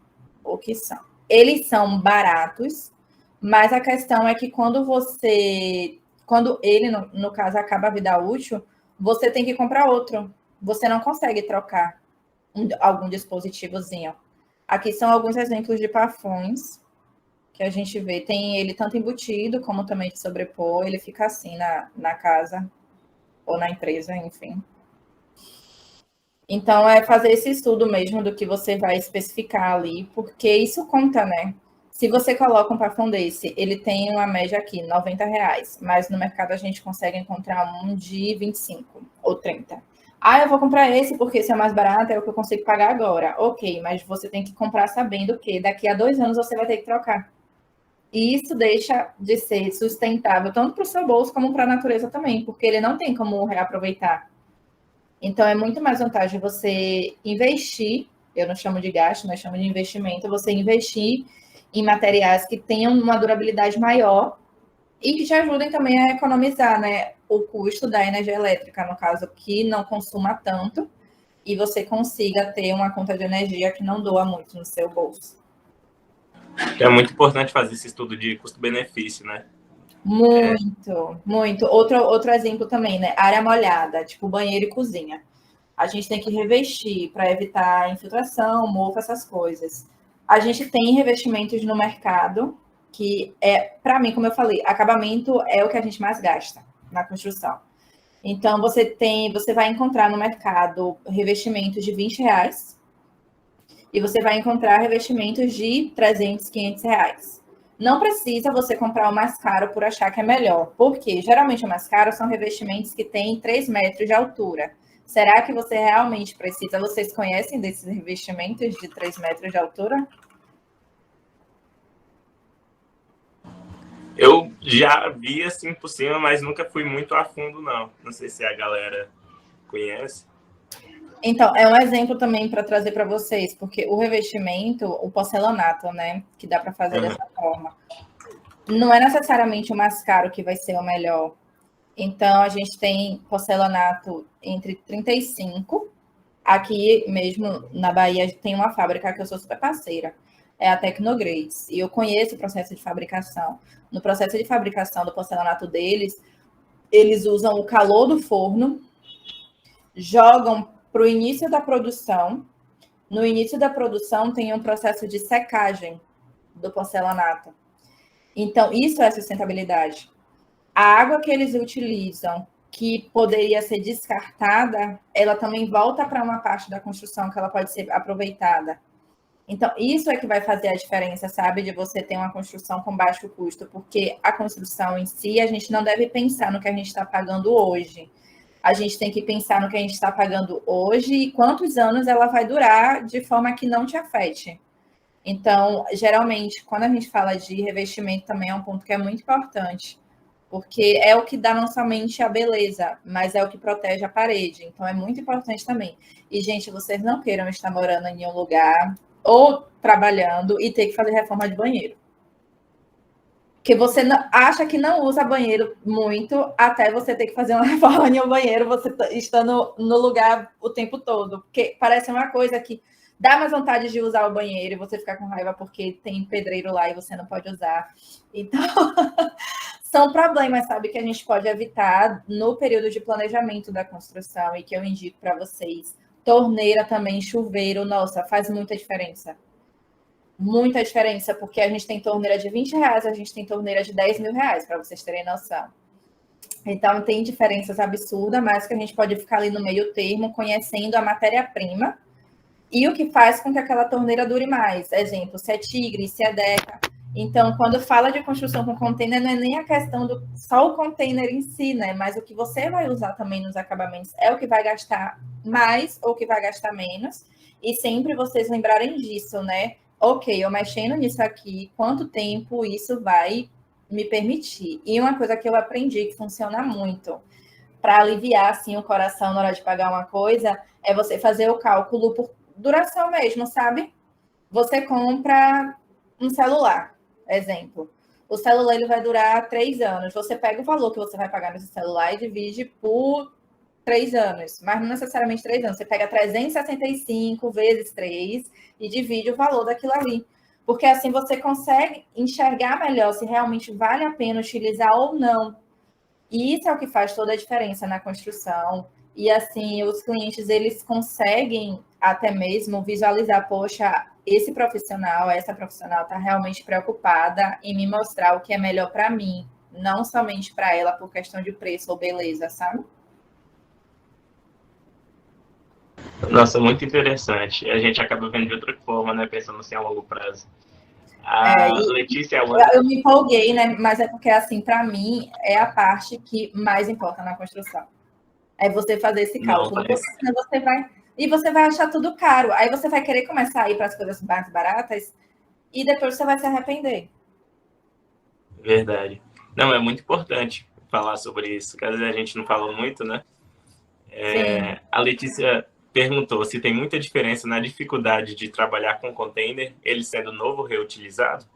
o que são. Eles são baratos, mas a questão é que quando ele, no caso, acaba a vida útil, você tem que comprar outro. Você não consegue trocar algum dispositivozinho. Aqui são alguns exemplos de pafões que a gente vê. Tem ele tanto embutido como também de sobrepor. Ele fica assim na casa ou na empresa, enfim. Então, é fazer esse estudo mesmo do que você vai especificar ali, porque isso conta, né? Se você coloca um parfum desse, ele tem uma média aqui, R$ 90, mas no mercado a gente consegue encontrar um de 25 ou 30. Ah, eu vou comprar esse porque esse é mais barato, é o que eu consigo pagar agora. Ok, mas você tem que comprar sabendo que daqui a 2 anos você vai ter que trocar. E isso deixa de ser sustentável tanto para o seu bolso como para a natureza também, porque ele não tem como reaproveitar. Então, é muito mais vantagem você investir, eu não chamo de gasto, mas chamo de investimento, você investir em materiais que tenham uma durabilidade maior e que te ajudem também a economizar, né, o custo da energia elétrica, no caso, que não consuma tanto e você consiga ter uma conta de energia que não doa muito no seu bolso. É muito importante fazer esse estudo de custo-benefício, né? Muito, muito. Outro exemplo também, né? Área molhada, tipo banheiro e cozinha. A gente tem que revestir para evitar infiltração, mofo, essas coisas. A gente tem revestimentos no mercado que para mim, como eu falei, acabamento é o que a gente mais gasta na construção. Então você vai encontrar no mercado revestimentos de R$ 20 e você vai encontrar revestimentos de R$ 300, R$ 500. Não precisa você comprar o mais caro por achar que é melhor, porque geralmente o mais caro são revestimentos que têm 3 metros de altura. Será que você realmente precisa? Vocês conhecem desses revestimentos de 3 metros de altura? Eu já vi assim por cima, mas nunca fui muito a fundo, não. Não sei se a galera conhece. Então, é um exemplo também para trazer para vocês, porque o revestimento, o porcelanato, né, que dá para fazer dessa forma, não é necessariamente o mais caro que vai ser o melhor. Então, a gente tem porcelanato entre 35. Aqui mesmo na Bahia tem uma fábrica que eu sou super parceira, é a Tecnogrades, e eu conheço o processo de fabricação. No processo de fabricação do porcelanato deles, eles usam o calor do forno, jogam para o início da produção. No início da produção tem um processo de secagem do porcelanato. Então, isso é sustentabilidade. A água que eles utilizam, que poderia ser descartada, ela também volta para uma parte da construção que ela pode ser aproveitada. Então, isso é que vai fazer a diferença, sabe? De você ter uma construção com baixo custo, porque a construção em si, a gente não deve pensar no que a gente está pagando hoje. A gente tem que pensar no que a gente está pagando hoje e quantos anos ela vai durar de forma que não te afete. Então, geralmente, quando a gente fala de revestimento, também é um ponto que é muito importante, porque é o que dá não somente a beleza, mas é o que protege a parede. Então, é muito importante também. E, gente, vocês não queiram estar morando em um lugar ou trabalhando e ter que fazer reforma de banheiro. Porque você acha que não usa banheiro muito até você ter que fazer uma reforma em um banheiro, você estando no lugar o tempo todo. Porque parece uma coisa que dá mais vontade de usar o banheiro e você ficar com raiva porque tem pedreiro lá e você não pode usar. Então, são problemas, sabe, que a gente pode evitar no período de planejamento da construção e que eu indico para vocês. Torneira também, chuveiro, nossa, faz muita diferença. Muita diferença, porque a gente tem torneira de R$ 20, a gente tem torneira de R$ 10.000, para vocês terem noção. Então, tem diferenças absurdas, mas que a gente pode ficar ali no meio termo, conhecendo a matéria-prima e o que faz com que aquela torneira dure mais. Exemplo, se é Tigre, se é Deca. Então, quando fala de construção com container, não é nem a questão do só o container em si, né? Mas o que você vai usar também nos acabamentos é o que vai gastar mais ou o que vai gastar menos. E sempre vocês lembrarem disso, né? Ok, eu mexendo nisso aqui, quanto tempo isso vai me permitir? E uma coisa que eu aprendi que funciona muito para aliviar assim o coração na hora de pagar uma coisa é você fazer o cálculo por duração mesmo, sabe? Você compra um celular, exemplo. O celular ele vai durar 3 anos. Você pega o valor que você vai pagar nesse celular e divide por 3 anos, mas não necessariamente 3 anos. Você pega 365 vezes 3 e divide o valor daquilo ali. Porque assim você consegue enxergar melhor se realmente vale a pena utilizar ou não. E isso é o que faz toda a diferença na construção. E assim, os clientes eles conseguem até mesmo visualizar, poxa, essa profissional está realmente preocupada em me mostrar o que é melhor para mim, não somente para ela por questão de preço ou beleza, sabe? Nossa, muito interessante. A gente acaba vendo de outra forma, né? Pensando assim a longo prazo. É, A e Letícia, eu me empolguei, né? Mas é porque, assim, para mim, é a parte que mais importa na construção. É você fazer esse não cálculo. faz. Você vai achar tudo caro. Aí você vai querer começar a ir para as coisas mais baratas e depois você vai se arrepender. Verdade. Não, é muito importante falar sobre isso, que às vezes a gente não fala muito, né? Sim. A Letícia perguntou se tem muita diferença na dificuldade de trabalhar com container, ele sendo novo reutilizado.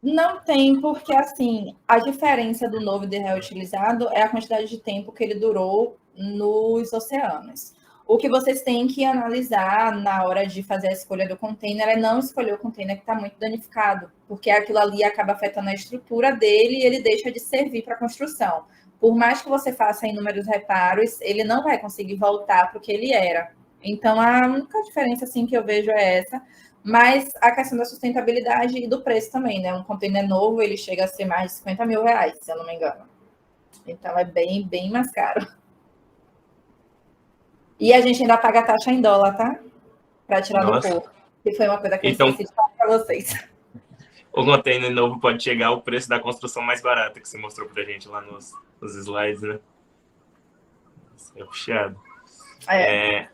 Não tem, porque assim, a diferença do novo e de reutilizado é a quantidade de tempo que ele durou nos oceanos. O que vocês têm que analisar na hora de fazer a escolha do container é não escolher o container que está muito danificado, porque aquilo ali acaba afetando a estrutura dele e ele deixa de servir para a construção. Por mais que você faça inúmeros reparos, ele não vai conseguir voltar para o que ele era. Então, a única diferença assim, que eu vejo é essa. Mas a questão da sustentabilidade e do preço também, né? Um container novo, ele chega a ser mais de 50 mil reais, se eu não me engano. Então é bem, bem mais caro. E a gente ainda paga a taxa em dólar, tá? Para tirar do Nossa. porto. Que foi uma coisa que eu Então, esqueci de falar para vocês. o container novo pode chegar ao preço da construção mais barata que você mostrou pra gente lá nos slides, né? É puxado. É.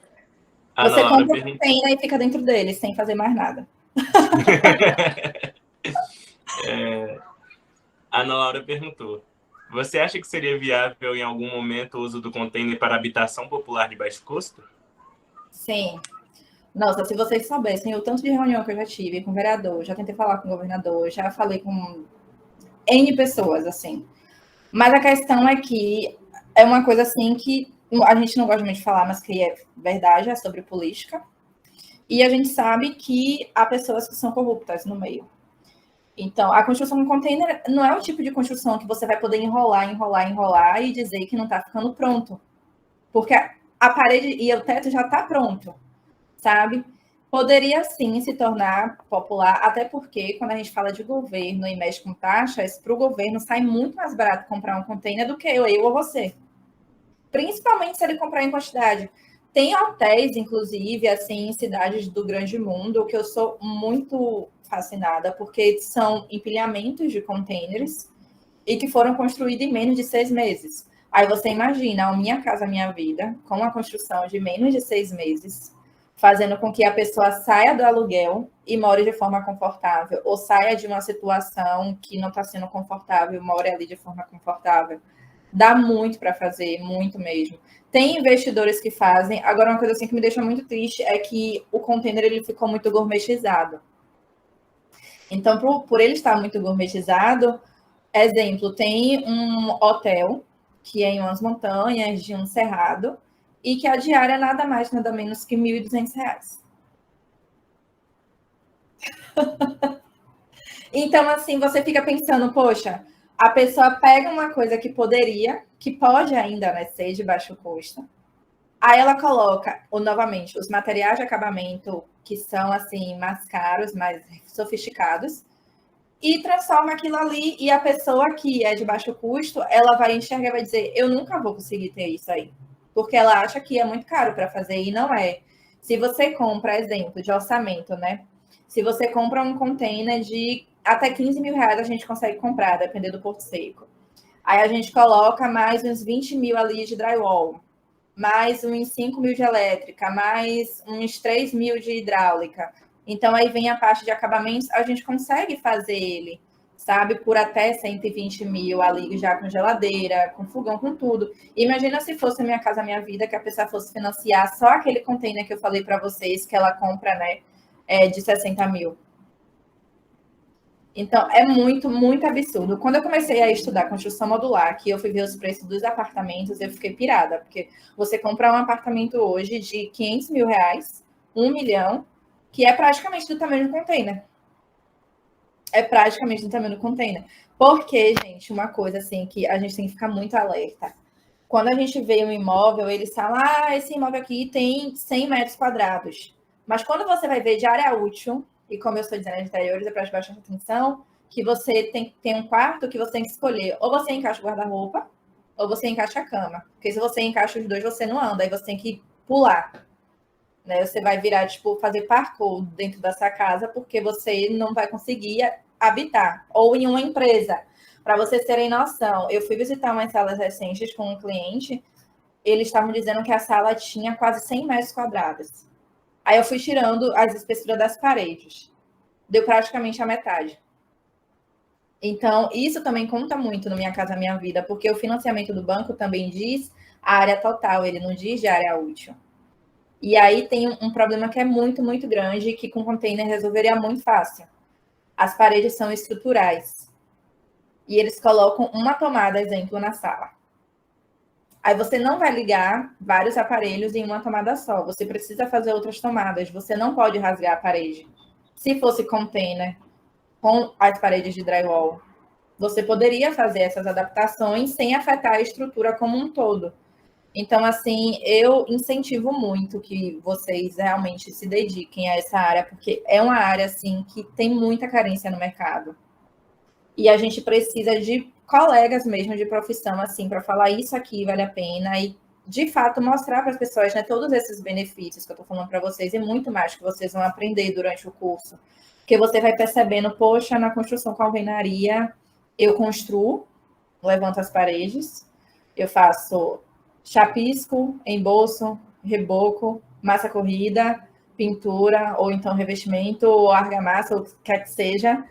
A Ana Você Laura compra o perguntou. container e fica dentro dele, sem fazer mais nada. A Ana Laura perguntou: você acha que seria viável em algum momento o uso do container para habitação popular de baixo custo? Sim. Nossa, se vocês soubessem o tanto de reunião que eu já tive com o vereador, já tentei falar com o governador, já falei com N pessoas, assim. Mas a questão é que é uma coisa assim que a gente não gosta muito de falar, mas que é verdade, é sobre política. E a gente sabe que há pessoas que são corruptas no meio. Então, a construção de container não é o tipo de construção que você vai poder enrolar, enrolar, enrolar e dizer que não está ficando pronto. Porque a parede e o teto já está pronto, sabe? Poderia sim se tornar popular, até porque quando a gente fala de governo e mexe com taxas, para o governo sai muito mais barato comprar um container do que eu ou você. Principalmente se ele comprar em quantidade. Tem hotéis, inclusive, assim, em cidades do grande mundo, que eu sou muito fascinada, porque são empilhamentos de containers e que foram construídos em menos de 6 meses. Aí você imagina a Minha Casa Minha Vida, com a construção de menos de 6 meses, fazendo com que a pessoa saia do aluguel e more de forma confortável, ou saia de uma situação que não está sendo confortável e more ali de forma confortável. Dá muito para fazer, muito mesmo. Tem investidores que fazem. Agora, uma coisa assim que me deixa muito triste é que o container ele ficou muito gourmetizado. Então, por ele estar muito gourmetizado, exemplo, tem um hotel que é em umas montanhas de um cerrado e que a diária é nada mais, nada menos que R$ 1.200. Então, assim, você fica pensando, poxa, a pessoa pega uma coisa que poderia, que pode ainda, né, ser de baixo custo. Aí ela coloca, novamente, os materiais de acabamento que são, assim, mais caros, mais sofisticados, e transforma aquilo ali, e a pessoa que é de baixo custo, ela vai enxergar e vai dizer, eu nunca vou conseguir ter isso aí. Porque ela acha que é muito caro para fazer, e não é. Se você compra, exemplo, de orçamento, né? Se você compra um container de até 15 mil reais, a gente consegue comprar, dependendo do Porto Seco. Aí a gente coloca mais uns 20 mil ali de drywall, mais uns 5 mil de elétrica, mais uns 3 mil de hidráulica. Então, aí vem a parte de acabamentos, a gente consegue fazer ele, sabe, por até 120 mil ali, já com geladeira, com fogão, com tudo. Imagina se fosse a Minha Casa Minha Vida, que a pessoa fosse financiar só aquele container que eu falei para vocês, que ela compra, né, de 60 mil. Então, é muito, muito absurdo. Quando eu comecei a estudar construção modular, que eu fui ver os preços dos apartamentos, eu fiquei pirada, porque você compra um apartamento hoje de 500 mil reais, 1 milhão, que é praticamente do tamanho do container. É praticamente do tamanho do container. Porque, gente, uma coisa assim que a gente tem que ficar muito alerta. Quando a gente vê um imóvel, eles falam, esse imóvel aqui tem 100 metros quadrados. Mas quando você vai ver de área útil, e como eu sou designer de interiores, eu presto bastante atenção, que você tem um quarto que você tem que escolher. Ou você encaixa o guarda-roupa, ou você encaixa a cama. Porque se você encaixa os dois, você não anda, aí você tem que pular. Né? Você vai virar, tipo, fazer parkour dentro dessa casa, porque você não vai conseguir habitar. Ou em uma empresa. Para vocês terem noção, eu fui visitar umas salas recentes com um cliente, eles estavam dizendo que a sala tinha quase 100 metros quadrados. Aí eu fui tirando as espessuras das paredes. Deu praticamente a metade. Então, isso também conta muito no Minha Casa Minha Vida, porque o financiamento do banco também diz a área total, ele não diz de área útil. E aí tem um problema que é muito, muito grande, que com container resolveria muito fácil. As paredes são estruturais. E eles colocam uma tomada, exemplo, na sala. Aí você não vai ligar vários aparelhos em uma tomada só. Você precisa fazer outras tomadas. Você não pode rasgar a parede. Se fosse container com as paredes de drywall, você poderia fazer essas adaptações sem afetar a estrutura como um todo. Então, assim, eu incentivo muito que vocês realmente se dediquem a essa área, porque é uma área, assim, que tem muita carência no mercado. E a gente precisa de colegas mesmo de profissão, assim, para falar isso aqui vale a pena e, de fato, mostrar para as pessoas, né, todos esses benefícios que eu estou falando para vocês e muito mais que vocês vão aprender durante o curso. Porque você vai percebendo, poxa, na construção com alvenaria, eu construo, levanto as paredes, eu faço chapisco, embolso, reboco, massa corrida, pintura, ou então revestimento, ou argamassa, ou o que quer que seja.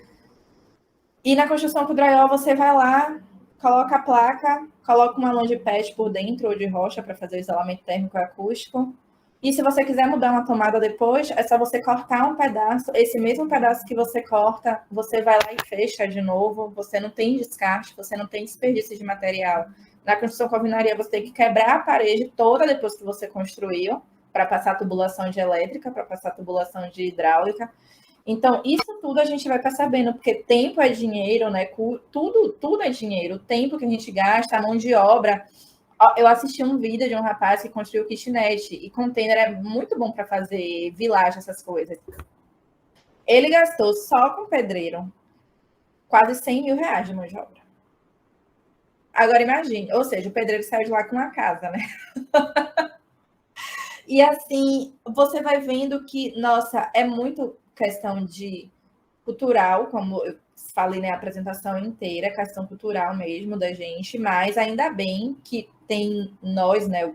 E na construção com drywall, você vai lá, coloca a placa, coloca uma lã de PET por dentro ou de rocha para fazer o isolamento térmico e acústico. E se você quiser mudar uma tomada depois, é só você cortar um pedaço. Esse mesmo pedaço que você corta, você vai lá e fecha de novo. Você não tem descarte, você não tem desperdício de material. Na construção com alvenaria, você tem que quebrar a parede toda depois que você construiu, para passar tubulação de elétrica, para passar tubulação de hidráulica. Então, isso tudo a gente vai percebendo, porque tempo é dinheiro, né? Tudo é dinheiro. O tempo que a gente gasta, a mão de obra. Eu assisti um vídeo de um rapaz que construiu kitnet, e container é muito bom para fazer vilagem, essas coisas. Ele gastou só com pedreiro quase 100 mil reais de mão de obra. Agora imagine, ou seja, o pedreiro saiu de lá com uma casa, né? E assim, você vai vendo que, nossa, é muito questão de cultural, como eu falei na apresentação inteira, questão cultural mesmo da gente, mas ainda bem que tem nós, né,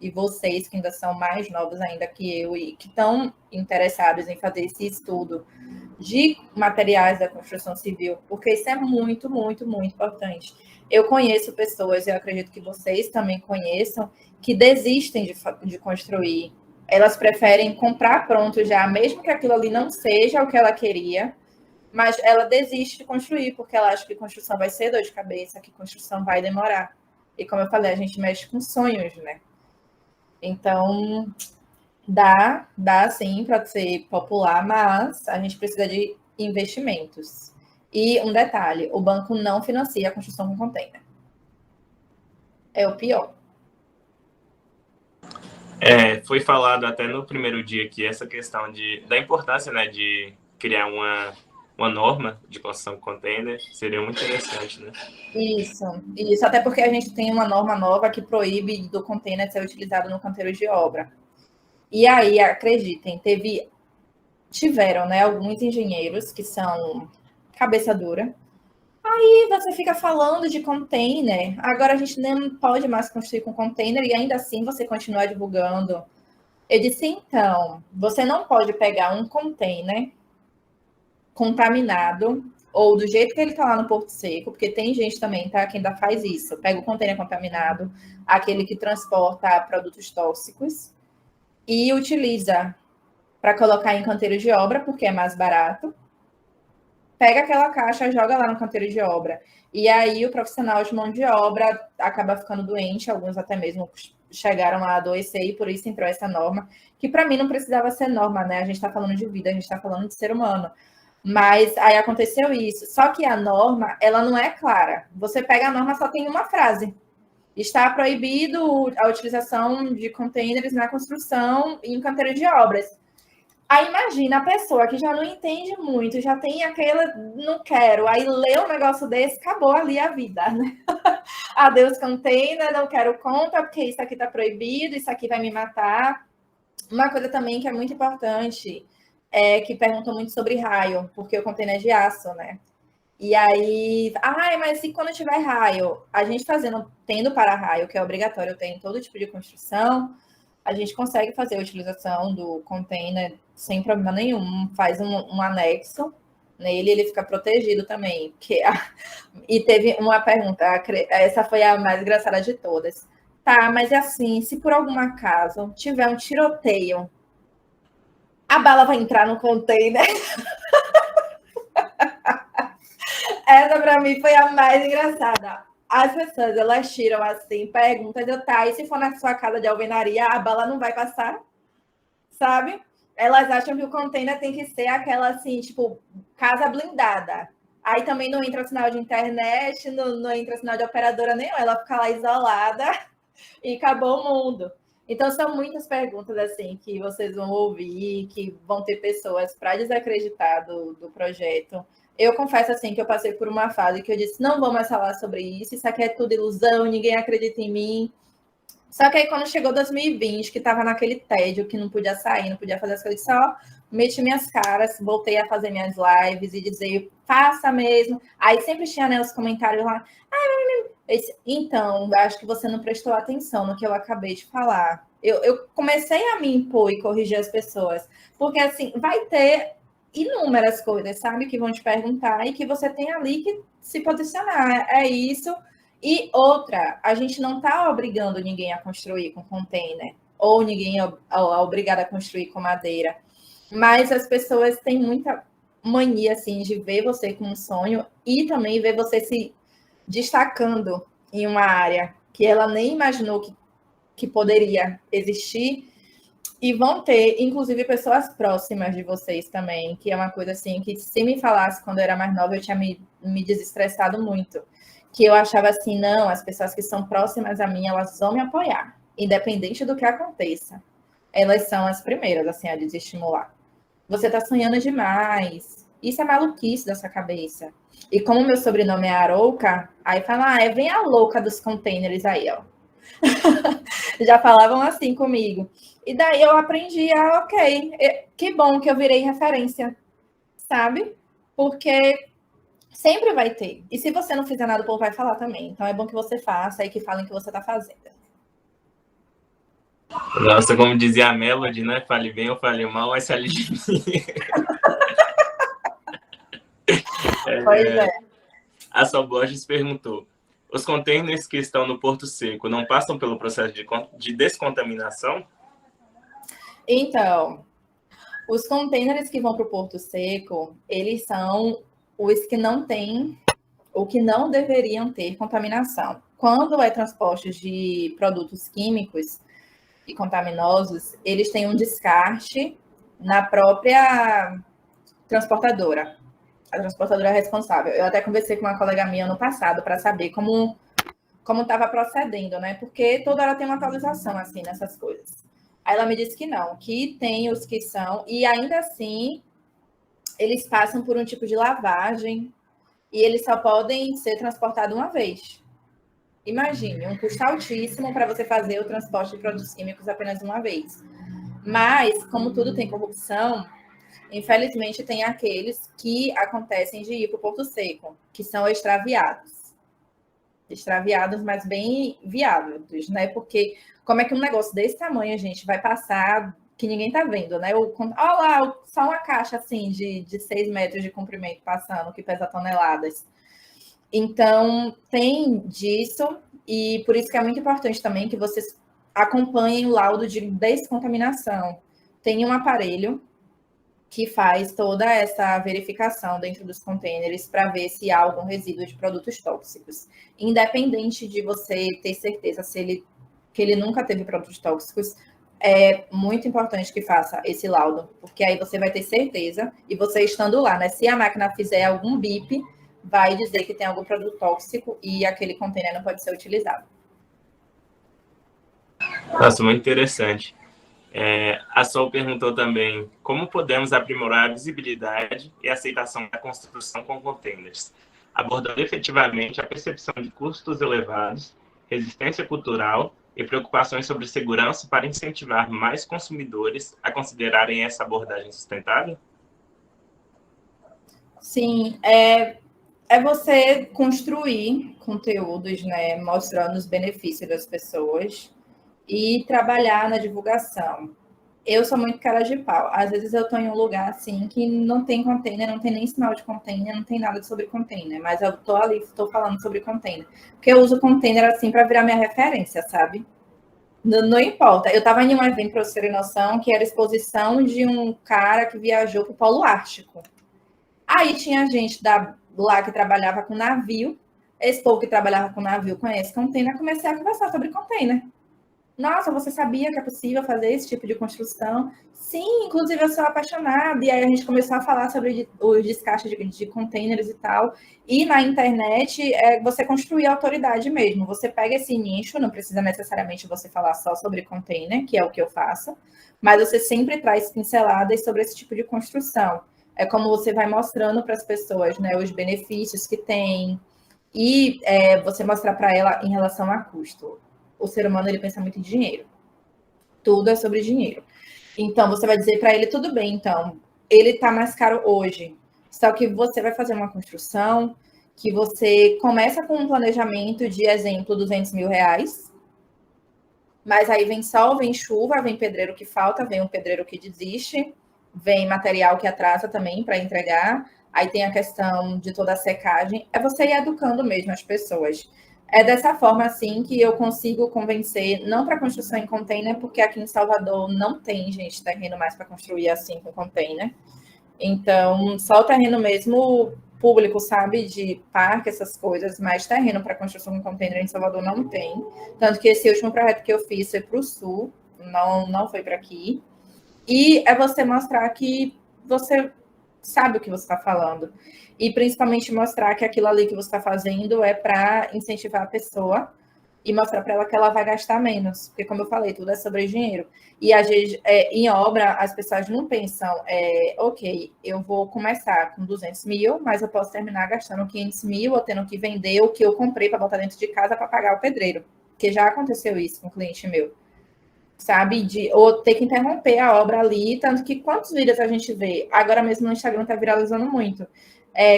e vocês que ainda são mais novos ainda que eu e que estão interessados em fazer esse estudo de materiais da construção civil, porque isso é muito, muito, muito importante. Eu conheço pessoas, eu acredito que vocês também conheçam, que desistem de construir. Elas preferem comprar pronto já, mesmo que aquilo ali não seja o que ela queria, mas ela desiste de construir, porque ela acha que construção vai ser dor de cabeça, que construção vai demorar. E como eu falei, a gente mexe com sonhos, né? Então, dá sim para ser popular, mas a gente precisa de investimentos. E um detalhe, o banco não financia a construção com container. É o pior. Foi falado até no primeiro dia aqui essa questão da importância, né, de criar uma norma de construção com container. Seria muito interessante, né? Isso. Até porque a gente tem uma norma nova que proíbe do container ser utilizado no canteiro de obra. E aí, acreditem, tiveram, né, alguns engenheiros que são cabeça dura. Aí você fica falando de container, agora a gente nem pode mais construir com container e ainda assim você continua divulgando. Eu disse, então, você não pode pegar um container contaminado ou do jeito que ele está lá no Porto Seco, porque tem gente também, tá, que ainda faz isso. Pega o container contaminado, aquele que transporta produtos tóxicos, e utiliza para colocar em canteiro de obra, porque é mais barato. Pega aquela caixa, joga lá no canteiro de obra. E aí o profissional de mão de obra acaba ficando doente, alguns até mesmo chegaram a adoecer, e por isso entrou essa norma, que para mim não precisava ser norma, né? A gente está falando de vida, a gente está falando de ser humano. Mas aí aconteceu isso. Só que a norma, ela não é clara. Você pega a norma, só tem uma frase. Está proibido a utilização de containers na construção e em canteiro de obras. Aí imagina a pessoa que já não entende muito, já tem aquela, não quero, aí lê um negócio desse, acabou ali a vida, né? Adeus container, não quero conta, porque isso aqui tá proibido, isso aqui vai me matar. Uma coisa também que é muito importante é que perguntam muito sobre raio, porque o container é de aço, né? E aí, mas e quando tiver raio? A gente tendo para-raio, que é obrigatório ter em todo tipo de construção, a gente consegue fazer a utilização do container sem problema nenhum. Faz um anexo nele, ele fica protegido também. E teve uma pergunta, essa foi a mais engraçada de todas. Tá, mas é assim, se por algum acaso tiver um tiroteio, a bala vai entrar no container? Essa para mim foi a mais engraçada. As pessoas, elas tiram assim, perguntas, e se for na sua casa de alvenaria, a bala não vai passar? Sabe? Elas acham que o container tem que ser aquela assim, tipo, casa blindada. Aí também não entra sinal de internet, não entra sinal de operadora nenhuma, ela fica lá isolada e acabou o mundo. Então, são muitas perguntas assim que vocês vão ouvir, que vão ter pessoas para desacreditar do projeto. Eu confesso assim que eu passei por uma fase que eu disse, não vou mais falar sobre isso aqui é tudo ilusão, ninguém acredita em mim. Só que aí quando chegou 2020, que estava naquele tédio, que não podia sair, não podia fazer as coisas, só meti minhas caras, voltei a fazer minhas lives e dizer, faça mesmo. Aí sempre tinha, né, os comentários lá, então, acho que você não prestou atenção no que eu acabei de falar. Eu comecei a me impor e corrigir as pessoas, porque assim, vai ter inúmeras coisas, sabe, que vão te perguntar e que você tem ali que se posicionar. É isso. E outra, a gente não está obrigando ninguém a construir com container, ou ninguém é obrigado a construir com madeira. Mas as pessoas têm muita mania, assim, de ver você com um sonho e também ver você se destacando em uma área que ela nem imaginou que poderia existir. E vão ter, inclusive, pessoas próximas de vocês também, que é uma coisa assim que se me falasse quando eu era mais nova, eu tinha me desestressado muito. Que eu achava assim, não, as pessoas que são próximas a mim, elas vão me apoiar, independente do que aconteça. Elas são as primeiras, assim, a desestimular. Você tá sonhando demais. Isso é maluquice da sua cabeça. E como meu sobrenome é Arouca, aí fala, vem a louca dos containers aí, ó. Já falavam assim comigo. E daí eu aprendi ok, que bom que eu virei referência, sabe? Porque sempre vai ter. E se você não fizer nada, o povo vai falar também. Então é bom que você faça e que falem que você está fazendo. Nossa, como dizia a Melody, né? Fale bem ou fale mal, mas fale de mim. Pois é. A Sol Borges perguntou: os containers que estão no Porto Seco não passam pelo processo de descontaminação? Então, os containers que vão para o Porto Seco, eles são os que não têm ou que não deveriam ter contaminação. Quando é transporte de produtos químicos e contaminosos, eles têm um descarte na própria transportadora. A transportadora é responsável. Eu até conversei com uma colega minha ano passado para saber como estava procedendo, né? Porque toda hora tem uma atualização assim nessas coisas. Aí ela me disse que não, que tem os que são, e ainda assim eles passam por um tipo de lavagem e eles só podem ser transportados uma vez. Imagine, um custo altíssimo para você fazer o transporte de produtos químicos apenas uma vez. Mas, como tudo tem corrupção, infelizmente tem aqueles que acontecem de ir para o Porto Seco, que são extraviados. Extraviados, mas bem viáveis, né? Porque como é que um negócio desse tamanho, a gente, vai passar que ninguém tá vendo, né? Olha lá, só uma caixa assim de 6 metros de comprimento passando, que pesa toneladas. Então, tem disso, e por isso que é muito importante também que vocês acompanhem o laudo de descontaminação. Tem um aparelho que faz toda essa verificação dentro dos containers para ver se há algum resíduo de produtos tóxicos. Independente de você ter certeza que ele nunca teve produtos tóxicos, é muito importante que faça esse laudo, porque aí você vai ter certeza, e você estando lá, né? Se a máquina fizer algum bip, vai dizer que tem algum produto tóxico e aquele container não pode ser utilizado. Nossa, muito interessante. A Sol perguntou também como podemos aprimorar a visibilidade e a aceitação da construção com containers, abordando efetivamente a percepção de custos elevados, resistência cultural e preocupações sobre segurança para incentivar mais consumidores a considerarem essa abordagem sustentável? Sim, é você construir conteúdos, né, mostrando os benefícios das pessoas e trabalhar na divulgação. Eu sou muito cara de pau. Às vezes eu estou em um lugar assim que não tem container, não tem nem sinal de container, não tem nada sobre container, mas eu estou ali, estou falando sobre container. Porque eu uso container assim para virar minha referência, sabe? Não importa. Eu estava em um evento, para vocês terem noção, que era exposição de um cara que viajou para o Polo Ártico. Aí tinha gente lá que trabalhava com navio. Esse povo que trabalhava com navio conhece container. Comecei a conversar sobre container. Nossa, você sabia que é possível fazer esse tipo de construção? Sim, inclusive eu sou apaixonada. E aí a gente começou a falar sobre os descartes de containers e tal. E na internet, você construir a autoridade mesmo. Você pega esse nicho, não precisa necessariamente você falar só sobre container, que é o que eu faço, mas você sempre traz pinceladas sobre esse tipo de construção. É como você vai mostrando para as pessoas, né, os benefícios que tem e você mostrar para ela em relação a custo. O ser humano, ele pensa muito em dinheiro. Tudo é sobre dinheiro. Então, você vai dizer para ele, tudo bem, então, ele está mais caro hoje. Só que você vai fazer uma construção que você começa com um planejamento de, exemplo, 200 mil reais, mas aí vem sol, vem chuva, vem pedreiro que falta, vem um pedreiro que desiste, vem material que atrasa também para entregar, aí tem a questão de toda a secagem. É você ir educando mesmo as pessoas. É dessa forma, assim, que eu consigo convencer, não para construção em container, porque aqui em Salvador não tem, gente, terreno mais para construir assim com container. Então, só o terreno mesmo público, sabe, de parque, essas coisas, mas terreno para construção com container em Salvador não tem. Tanto que esse último projeto que eu fiz foi para o sul, não foi para aqui. E é você mostrar que você sabe o que você está falando. E principalmente mostrar que aquilo ali que você está fazendo é para incentivar a pessoa e mostrar para ela que ela vai gastar menos. Porque, como eu falei, tudo é sobre dinheiro. E às vezes, em obra, as pessoas não pensam, ok, eu vou começar com 200 mil, mas eu posso terminar gastando 500 mil ou tendo que vender o que eu comprei para botar dentro de casa para pagar o pedreiro. Porque já aconteceu isso com um cliente meu. Sabe? Ou ter que interromper a obra ali, tanto que quantos vídeos a gente vê? Agora mesmo no Instagram está viralizando muito.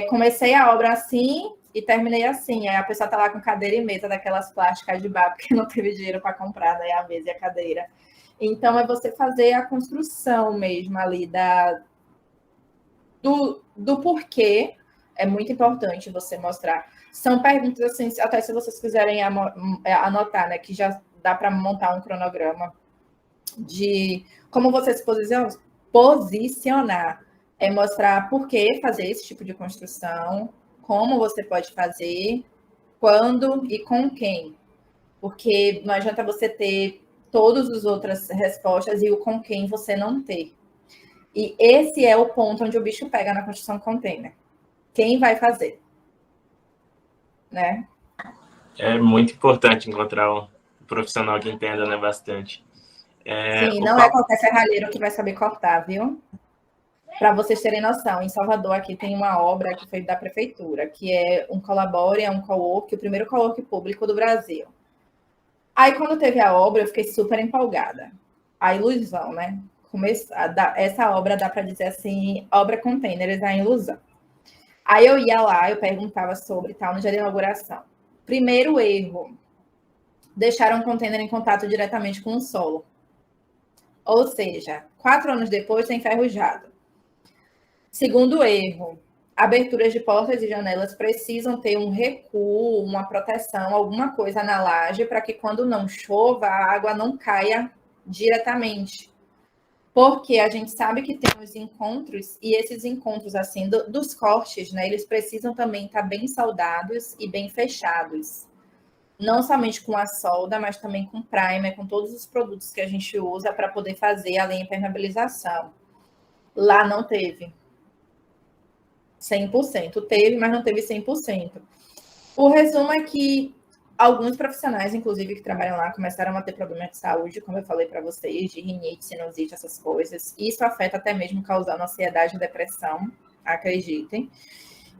Comecei a obra assim e terminei assim. Aí a pessoa está lá com cadeira e mesa daquelas plásticas de bar, porque não teve dinheiro para comprar, né? A mesa e a cadeira. Então, é você fazer a construção mesmo ali do porquê. É muito importante você mostrar. São perguntas assim, até se vocês quiserem anotar, né? Que já dá para montar um cronograma de como você se posicionar, mostrar por que fazer esse tipo de construção, como você pode fazer, quando e com quem. Porque não adianta você ter todas as outras respostas e o com quem você não ter. E esse é o ponto onde o bicho pega na construção container. Quem vai fazer? Né? É muito importante encontrar um profissional que entenda, né, bastante. Sim, não é qualquer serralheiro que vai saber cortar, viu? Para vocês terem noção, em Salvador aqui tem uma obra que foi da prefeitura, que é um Colabore, é um co-work, o primeiro co-work público do Brasil. Aí, quando teve a obra, eu fiquei super empolgada. A ilusão, né? Essa obra dá para dizer assim, obra containers, a ilusão. Aí eu ia lá, eu perguntava sobre tal no dia da inauguração. Primeiro erro, deixaram o container em contato diretamente com o solo. Ou seja, 4 anos depois está enferrujado. Segundo erro, aberturas de portas e janelas precisam ter um recuo, uma proteção, alguma coisa na laje para que quando não chova, a água não caia diretamente. Porque a gente sabe que tem os encontros, e esses encontros, assim, dos cortes, né? Eles precisam também estar bem soldados e bem fechados. Não somente com a solda, mas também com primer, com todos os produtos que a gente usa para poder fazer além da impermeabilização. Lá não teve. 100%. Teve, mas não teve 100%. O resumo é que alguns profissionais, inclusive, que trabalham lá, começaram a ter problemas de saúde, como eu falei para vocês, de rinite, sinusite, essas coisas. Isso afeta até mesmo causando ansiedade e depressão, acreditem.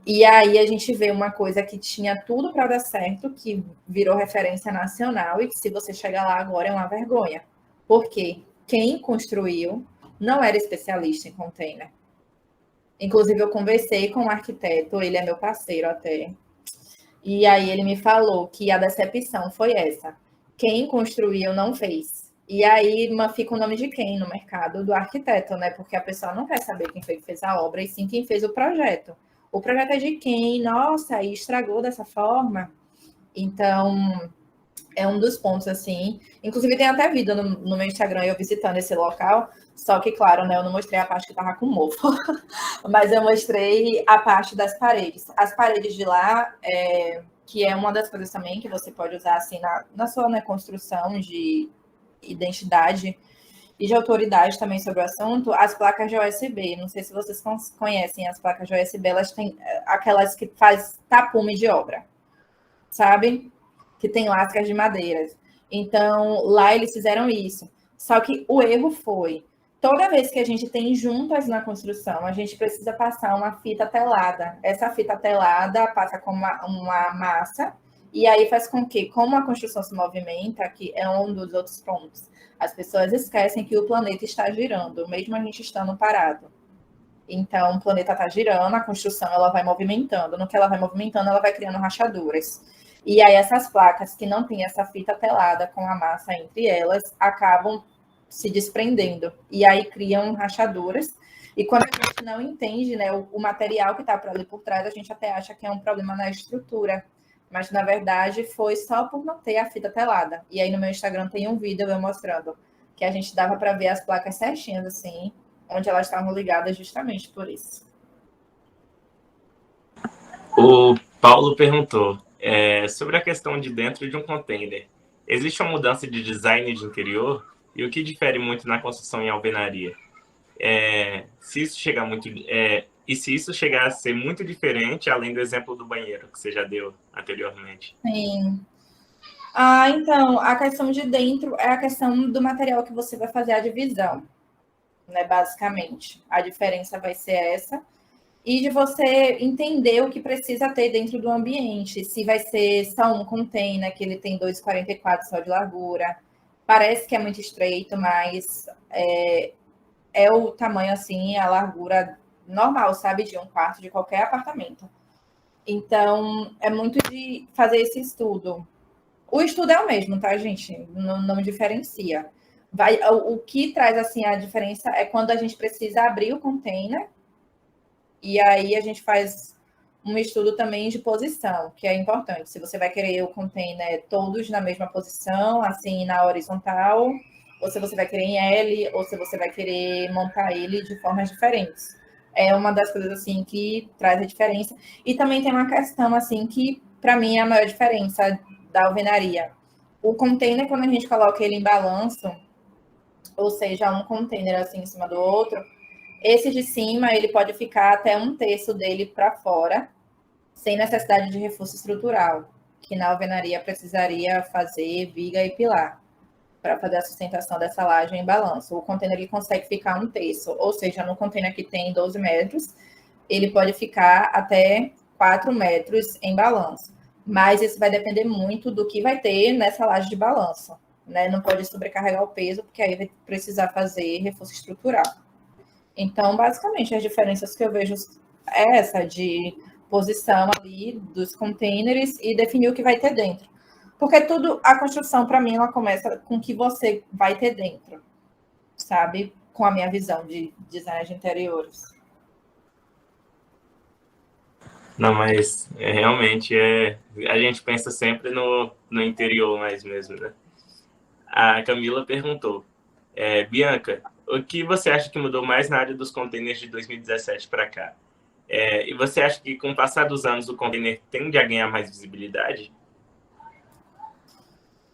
E aí a gente vê uma coisa que tinha tudo para dar certo, que virou referência nacional, e que se você chegar lá agora é uma vergonha. Porque quem construiu não era especialista em container. Inclusive, eu conversei com um arquiteto, ele é meu parceiro até, e aí ele me falou que a decepção foi essa. Quem construiu não fez. E aí fica o nome de quem no mercado? Do arquiteto, né? Porque a pessoa não quer saber quem foi que fez a obra, e sim quem fez o projeto. O projeto é de quem? Nossa, aí estragou dessa forma. Então, é um dos pontos, assim. Inclusive, tem até vídeo no meu Instagram eu visitando esse local. Só que, claro, né? Eu não mostrei a parte que tava com mofo. Mas eu mostrei a parte das paredes. As paredes de lá, que é uma das coisas também que você pode usar, assim, na sua, né, construção de identidade e de autoridade também sobre o assunto, as placas de USB. Não sei se vocês conhecem as placas de USB, elas têm aquelas que faz tapume de obra, sabe? Que tem lascas de madeiras. Então, lá eles fizeram isso. Só que o erro foi, toda vez que a gente tem juntas na construção, a gente precisa passar uma fita telada. Essa fita telada passa com uma massa, e aí faz com que, como a construção se movimenta, que é um dos outros pontos, as pessoas esquecem que o planeta está girando, mesmo a gente estando parado. Então, o planeta está girando, a construção ela vai movimentando. No que ela vai movimentando, ela vai criando rachaduras. E aí, essas placas que não têm essa fita telada com a massa entre elas, acabam se desprendendo. E aí, criam rachaduras. E quando a gente não entende, né, o material que está por ali por trás, a gente até acha que é um problema na estrutura. Mas, na verdade, foi só por não ter a fita telada. E aí, no meu Instagram tem um vídeo eu mostrando que a gente dava para ver as placas certinhas, assim, onde elas estavam ligadas justamente por isso. O Paulo perguntou sobre a questão de dentro de um container. Existe uma mudança de design de interior? E o que difere muito na construção em alvenaria? Se isso chegar muito, e se isso chegar a ser muito diferente, além do exemplo do banheiro que você já deu anteriormente? Sim. Então, a questão de dentro é a questão do material que você vai fazer a divisão, né? Basicamente. A diferença vai ser essa. E de você entender o que precisa ter dentro do ambiente. Se vai ser só um container, que ele tem 2,44 só de largura. Parece que é muito estreito, mas é o tamanho, assim, a largura normal, sabe? De um quarto de qualquer apartamento. Então, é muito de fazer esse estudo. O estudo é o mesmo, tá, gente? Não diferencia. O que traz, assim, a diferença é quando a gente precisa abrir o container. E aí a gente faz um estudo também de posição, que é importante. Se você vai querer o container todos na mesma posição, assim, na horizontal, ou se você vai querer em L, ou se você vai querer montar ele de formas diferentes. É uma das coisas, assim, que traz a diferença. E também tem uma questão, assim, que, para mim, é a maior diferença da alvenaria. O container, quando a gente coloca ele em balanço, ou seja, um container assim em cima do outro, esse de cima, ele pode ficar até 1/3 dele para fora, sem necessidade de reforço estrutural, que na alvenaria precisaria fazer viga e pilar, para fazer a sustentação dessa laje em balanço. O container ele consegue ficar 1/3, ou seja, no container que tem 12 metros, ele pode ficar até 4 metros em balanço. Mas isso vai depender muito do que vai ter nessa laje de balanço, né? Não pode sobrecarregar o peso, porque aí vai precisar fazer reforço estrutural. Então, basicamente, as diferenças que eu vejo é essa de posição ali dos containers e definir o que vai ter dentro. Porque tudo, a construção, para mim, ela começa com o que você vai ter dentro, sabe? Com a minha visão de design de interiores. Não, mas realmente a gente pensa sempre no interior mais mesmo, né? A Camila perguntou, Bianca, o que você acha que mudou mais na área dos containers de 2017 para cá? E você acha que com o passar dos anos o container tende a ganhar mais visibilidade?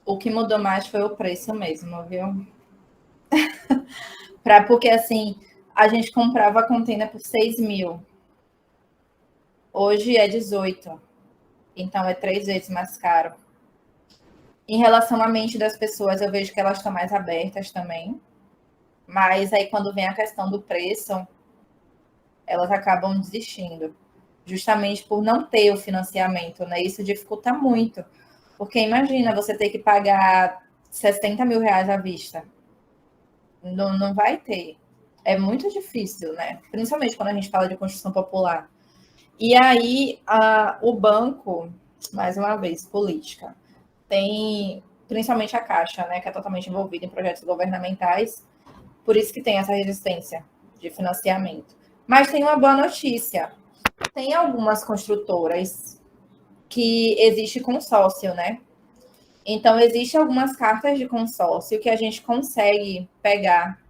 O que mudou mais foi o preço mesmo, viu? Porque assim, a gente comprava container por 6 mil. Hoje é 18. Então é 3 vezes mais caro. Em relação à mente das pessoas, eu vejo que elas estão mais abertas também. Mas aí, quando vem a questão do preço, elas acabam desistindo. Justamente por não ter o financiamento, né? Isso dificulta muito. Porque imagina você ter que pagar 60 mil reais à vista. Não, não vai ter. É muito difícil, né? Principalmente quando a gente fala de construção popular. E aí, o banco, mais uma vez, política, tem principalmente a Caixa, né, que é totalmente envolvida em projetos governamentais, por isso que tem essa resistência de financiamento. Mas tem uma boa notícia. Tem algumas construtoras que existe consórcio, né? Então, existe algumas cartas de consórcio que a gente consegue pegar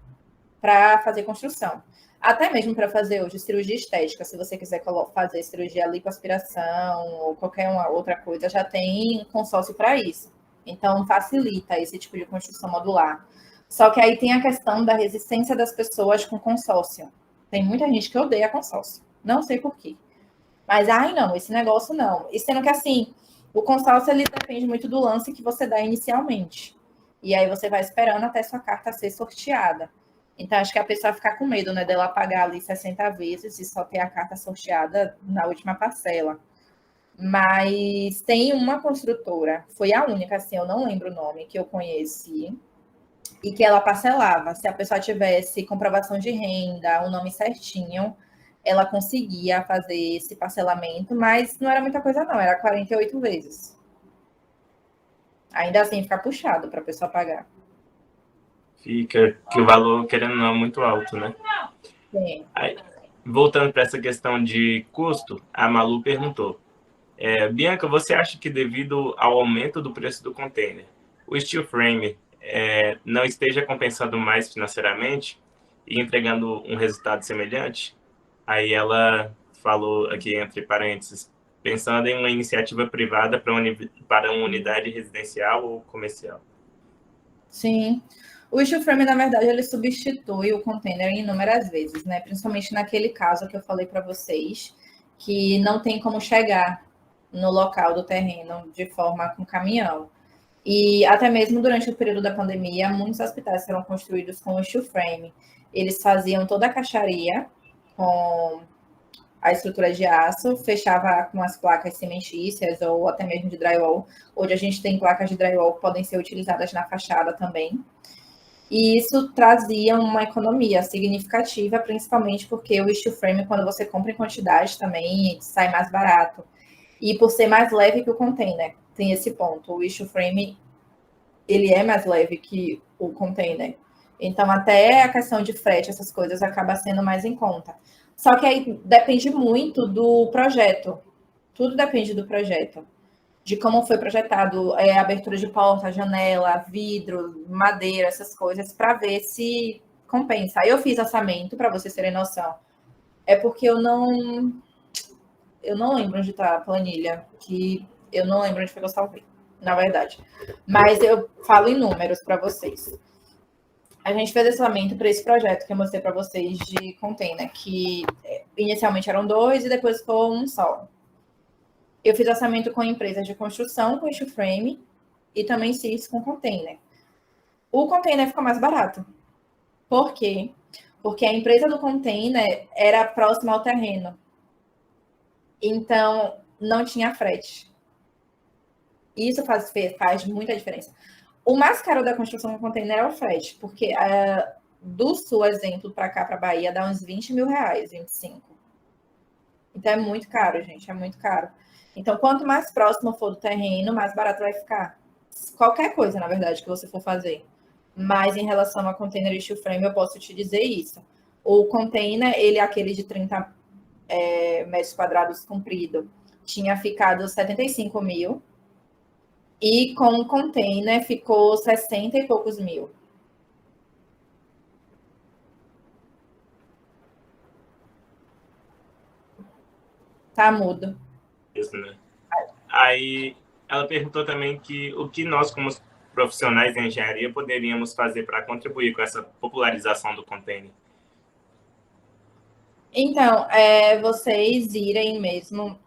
para fazer construção. Até mesmo para fazer hoje cirurgia estética, se você quiser fazer cirurgia lipoaspiração ou qualquer uma outra coisa, já tem consórcio para isso. Então, facilita esse tipo de construção modular. Só que aí tem a questão da resistência das pessoas com consórcio. Tem muita gente que odeia consórcio. Não sei por quê. Mas, ai, não, esse negócio não. E sendo que, assim, o consórcio, ele depende muito do lance que você dá inicialmente. E aí você vai esperando até sua carta ser sorteada. Então, acho que a pessoa fica com medo, né, dela pagar ali 60 vezes e só ter a carta sorteada na última parcela. Mas tem uma construtora, foi a única, assim, eu não lembro o nome, que eu conheci, e que ela parcelava. Se a pessoa tivesse comprovação de renda, o nome certinho, ela conseguia fazer esse parcelamento, mas não era muita coisa, não, era 48 vezes. Ainda assim, fica puxado para a pessoa pagar. Fica que o valor, querendo ou não, é muito alto, né? Sim. Aí, voltando para essa questão de custo, a Malu perguntou: Bianca, você acha que devido ao aumento do preço do container, o steel frame não esteja compensando mais financeiramente e entregando um resultado semelhante? Aí ela falou aqui, entre parênteses, pensando em uma iniciativa privada para uma unidade residencial ou comercial. Sim. O steel frame, na verdade, ele substitui o container inúmeras vezes, né? Principalmente naquele caso que eu falei para vocês, que não tem como chegar no local do terreno de forma com caminhão. E até mesmo durante o período da pandemia, muitos hospitais foram construídos com o steel frame. Eles faziam toda a caixaria com a estrutura de aço, fechava com as placas cimentícias ou até mesmo de drywall. Hoje a gente tem placas de drywall que podem ser utilizadas na fachada também. E isso trazia uma economia significativa, principalmente porque o steel frame, quando você compra em quantidade também, sai mais barato. E por ser mais leve que o container, tem esse ponto. O steel frame, ele é mais leve que o container. Então, até a questão de frete, essas coisas, acaba sendo mais em conta. Só que aí depende muito do projeto. Tudo depende do projeto. De como foi projetado, abertura de porta, janela, vidro, madeira, essas coisas, para ver se compensa. Aí eu fiz orçamento, para vocês terem noção. É porque eu não lembro onde está a planilha, que eu não lembro onde foi que eu salvei, na verdade. Mas eu falo em números para vocês. A gente fez orçamento para esse projeto que eu mostrei para vocês de container, que inicialmente eram 2 e depois ficou um só. Eu fiz orçamento com empresas de construção, com steel frame, e também fiz com container. O container ficou mais barato. Por quê? Porque a empresa do container era próxima ao terreno. Então, não tinha frete. Isso faz muita diferença. O mais caro da construção com container é o frete, porque do sul, exemplo, para cá, para Bahia, dá uns 20 mil reais, 25. Então, é muito caro, gente, é muito caro. Então, quanto mais próximo for do terreno, mais barato vai ficar. Qualquer coisa, na verdade, que você for fazer. Mas em relação a container e steel frame, eu posso te dizer isso. O container, ele é aquele de 30 metros quadrados comprido, tinha ficado 75 mil. E com o container ficou 60 e poucos mil. Tá mudo. Isso, né? Aí ela perguntou também o que nós, como profissionais de engenharia, poderíamos fazer para contribuir com essa popularização do container. Então, vocês irem mesmo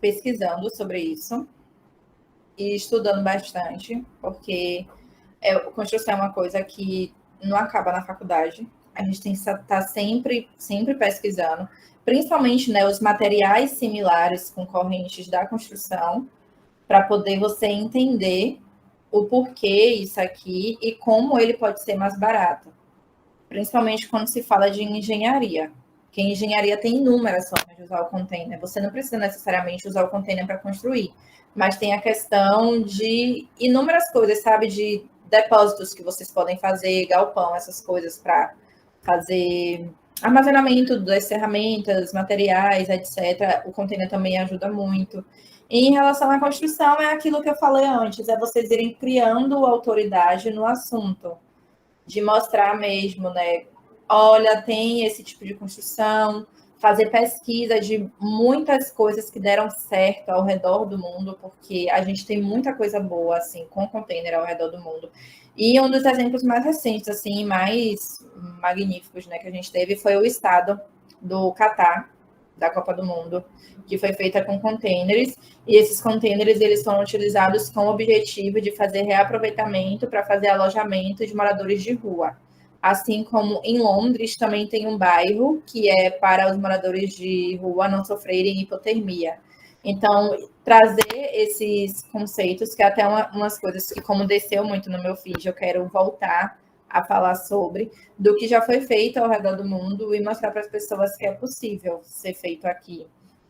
pesquisando sobre isso. e estudando bastante, porque construção é uma coisa que não acaba na faculdade. A gente tem que estar sempre pesquisando, principalmente, né, os materiais similares com correntes da construção, para poder você entender o porquê isso aqui e como ele pode ser mais barato. Principalmente quando se fala de engenharia. Porque engenharia tem inúmeras formas de usar o container. Você não precisa necessariamente usar o container para construir, mas tem a questão de inúmeras coisas, sabe? De depósitos que vocês podem fazer, galpão, essas coisas para fazer armazenamento das ferramentas, materiais, etc. O container também ajuda muito. E em relação à construção, é aquilo que eu falei antes, é vocês irem criando autoridade no assunto, de mostrar mesmo, né? Olha, tem esse tipo de construção, fazer pesquisa de muitas coisas que deram certo ao redor do mundo, porque a gente tem muita coisa boa, assim, com container ao redor do mundo. E um dos exemplos mais recentes, assim, mais magníficos, né, que a gente teve foi o estado do Catar, da Copa do Mundo, que foi feita com containers, e esses containers eles foram utilizados com o objetivo de fazer reaproveitamento para fazer alojamento de moradores de rua. Assim como em Londres também tem um bairro que é para os moradores de rua não sofrerem hipotermia. Então, trazer esses conceitos, que é até umas coisas que, como desceu muito no meu feed, eu quero voltar a falar sobre, do que já foi feito ao redor do mundo e mostrar para as pessoas que é possível ser feito aqui.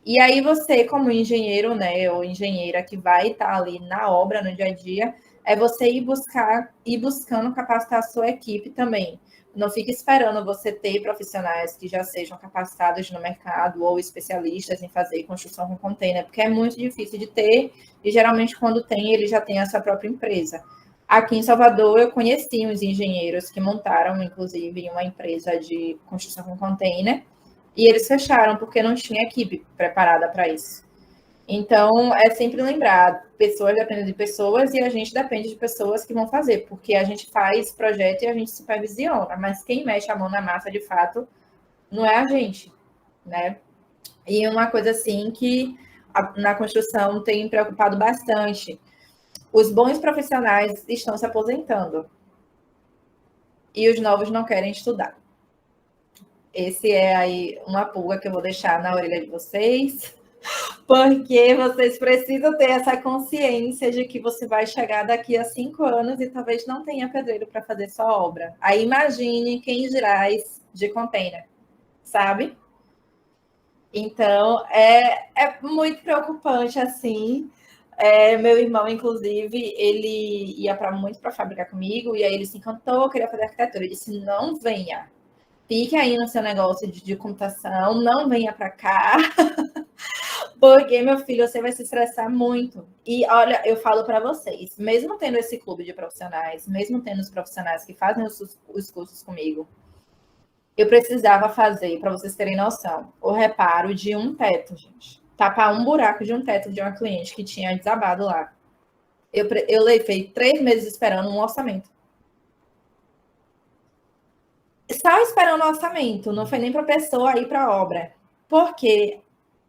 E aí você, como engenheiro, né, ou engenheira que vai estar ali na obra, no dia a dia, é você ir buscando capacitar a sua equipe também. Não fique esperando você ter profissionais que já sejam capacitados no mercado ou especialistas em fazer construção com container, porque é muito difícil de ter e geralmente quando tem, ele já tem a sua própria empresa. Aqui em Salvador, eu conheci uns engenheiros que montaram, inclusive, uma empresa de construção com container, e eles fecharam porque não tinha equipe preparada para isso. Então, é sempre lembrar, pessoas dependem de pessoas e a gente depende de pessoas que vão fazer, porque a gente faz projeto e a gente supervisiona, mas quem mexe a mão na massa, de fato, não é a gente, né? E uma coisa, assim, que na construção tem me preocupado bastante, os bons profissionais estão se aposentando e os novos não querem estudar. Esse é aí uma pulga que eu vou deixar na orelha de vocês, porque vocês precisam ter essa consciência de que você vai chegar daqui a 5 anos e talvez não tenha pedreiro para fazer sua obra. Aí imagine quem girais de container, sabe? Então, é muito preocupante, assim. Meu irmão, inclusive, ele ia muito para a fábrica comigo, e aí ele se encantou, queria fazer arquitetura. Ele disse, não venha. Fique aí no seu negócio de computação, não venha para cá, porque, meu filho, você vai se estressar muito. E, olha, eu falo para vocês, mesmo tendo esse clube de profissionais, mesmo tendo os profissionais que fazem os cursos comigo, eu precisava fazer, para vocês terem noção, o reparo de um teto, gente. Tapar um buraco de um teto de uma cliente que tinha desabado lá. Eu levei 3 meses esperando um orçamento. Só esperando o orçamento, não foi nem para a pessoa ir para a obra. Porque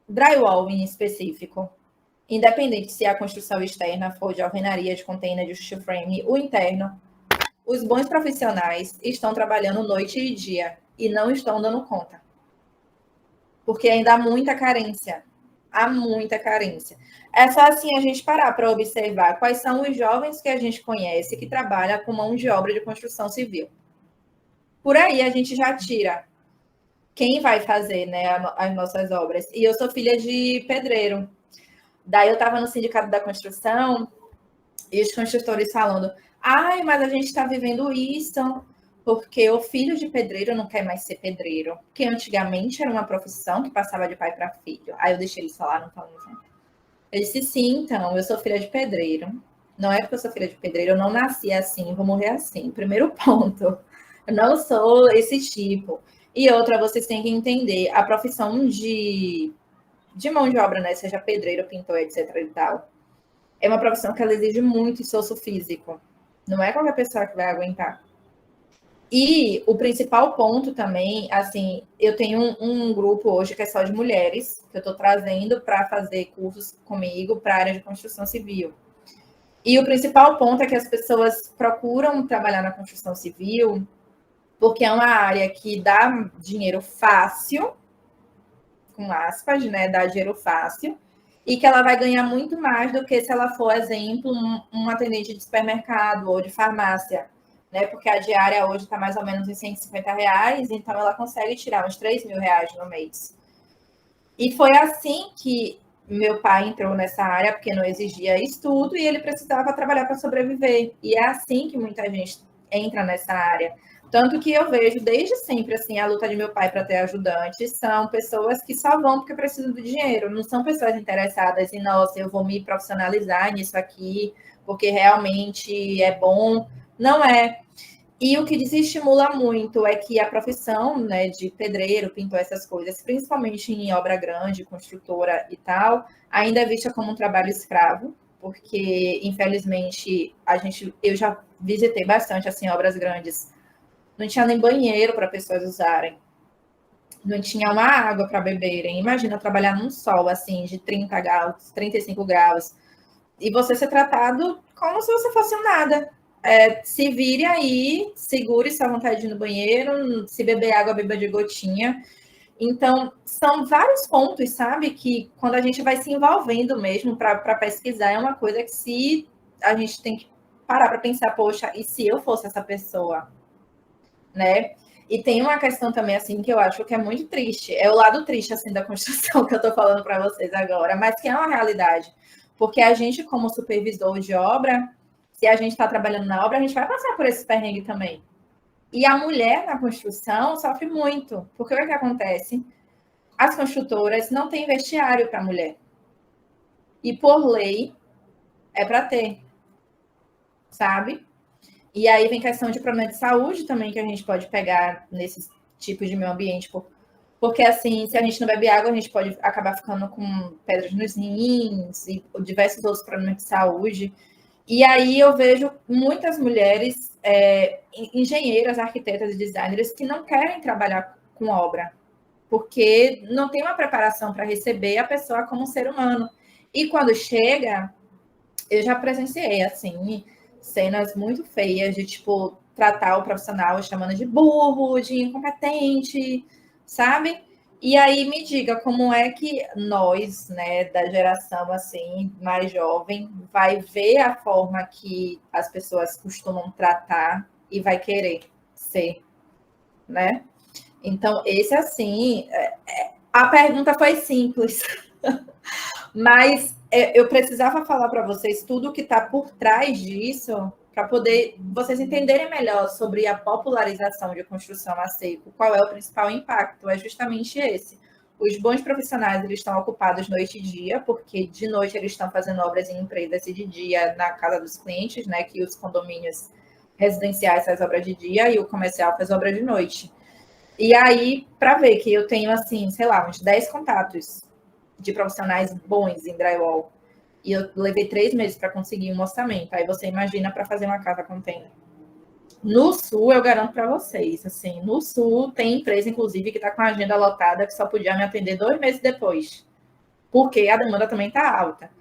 drywall em específico, independente se a construção externa for de alvenaria, de container, de steel frame, o interno, os bons profissionais estão trabalhando noite e dia e não estão dando conta. Porque ainda há muita carência. Há muita carência. É só assim a gente parar para observar quais são os jovens que a gente conhece que trabalham com mão de obra de construção civil. Por aí a gente já tira quem vai fazer, né, as nossas obras. E eu sou filha de pedreiro. Daí eu estava no sindicato da construção e os construtores falando, ai, mas a gente está vivendo isso porque o filho de pedreiro não quer mais ser pedreiro. Porque antigamente era uma profissão que passava de pai para filho. Aí eu deixei eles falar, não falando assim. Eu disse, sim, então, eu sou filha de pedreiro. Não é porque eu sou filha de pedreiro, eu não nasci assim, vou morrer assim. Primeiro ponto. Eu não sou esse tipo. E outra, vocês têm que entender, a profissão de mão de obra, né? Seja pedreiro, pintor, etc. e tal, é uma profissão que ela exige muito esforço físico. Não é qualquer pessoa que vai aguentar. E o principal ponto também, assim, eu tenho um grupo hoje que é só de mulheres, que eu estou trazendo para fazer cursos comigo para a área de construção civil. E o principal ponto é que as pessoas procuram trabalhar na construção civil porque é uma área que dá dinheiro fácil, com aspas, né? Dá dinheiro fácil, e que ela vai ganhar muito mais do que se ela for, exemplo, um atendente de supermercado ou de farmácia, né? Porque a diária hoje está mais ou menos em R$ 150, então ela consegue tirar uns R$ 3.000 no mês. E foi assim que meu pai entrou nessa área, porque não exigia estudo e ele precisava trabalhar para sobreviver. E é assim que muita gente entra nessa área. Tanto que eu vejo desde sempre assim a luta de meu pai para ter ajudantes são pessoas que só vão porque precisam do dinheiro, não são pessoas interessadas em, nossa, eu vou me profissionalizar nisso aqui porque realmente é bom. Não é. E o que desestimula muito é que a profissão, né, de pedreiro, pintor, essas coisas, principalmente em obra grande, construtora e tal, ainda é vista como um trabalho escravo, porque infelizmente eu já visitei bastante assim obras grandes. Não tinha nem banheiro para pessoas usarem. Não tinha uma água para beberem. Imagina trabalhar num sol assim de 30 graus, 35 graus, e você ser tratado como se você fosse um nada. Se vire aí, segure sua vontade de ir no banheiro, se beber água, beba de gotinha. Então, são vários pontos, sabe, que quando a gente vai se envolvendo mesmo para pesquisar, é uma coisa que se a gente tem que parar para pensar, poxa, e se eu fosse essa pessoa, né? E tem uma questão também, assim, que eu acho que é muito triste. É o lado triste, assim, da construção que eu estou falando para vocês agora, mas que é uma realidade. Porque a gente, como supervisor de obra, se a gente está trabalhando na obra, a gente vai passar por esse perrengue também. E a mulher na construção sofre muito. Porque o que acontece? As construtoras não têm vestiário para mulher. E por lei, é para ter. Sabe? E aí vem questão de problema de saúde também, que a gente pode pegar nesses tipos de meio ambiente. Porque, assim, se a gente não bebe água, a gente pode acabar ficando com pedras nos rins e diversos outros problemas de saúde. E aí eu vejo muitas mulheres, engenheiras, arquitetas e designers, que não querem trabalhar com obra, porque não tem uma preparação para receber a pessoa como ser humano. E quando chega, eu já presenciei, assim, cenas muito feias de, tipo, tratar o profissional chamando de burro, de incompetente, sabe? E aí me diga como é que nós, né, da geração assim mais jovem, vai ver a forma que as pessoas costumam tratar e vai querer ser, né? Então, esse assim, a pergunta foi simples, mas eu precisava falar para vocês tudo o que está por trás disso para poder vocês entenderem melhor sobre a popularização de construção a seco. Qual é o principal impacto? É justamente esse. Os bons profissionais eles estão ocupados noite e dia, porque de noite eles estão fazendo obras em empresas e de dia na casa dos clientes, né? Que os condomínios residenciais fazem obra de dia e o comercial faz obra de noite. E aí, para ver que eu tenho, assim, sei lá, uns 10 contatos de profissionais bons em drywall. E eu levei 3 meses para conseguir um orçamento. Aí você imagina para fazer uma casa container. No Sul, eu garanto para vocês, assim, no Sul tem empresa, inclusive, que está com a agenda lotada, que só podia me atender 2 meses depois. Porque a demanda também está alta.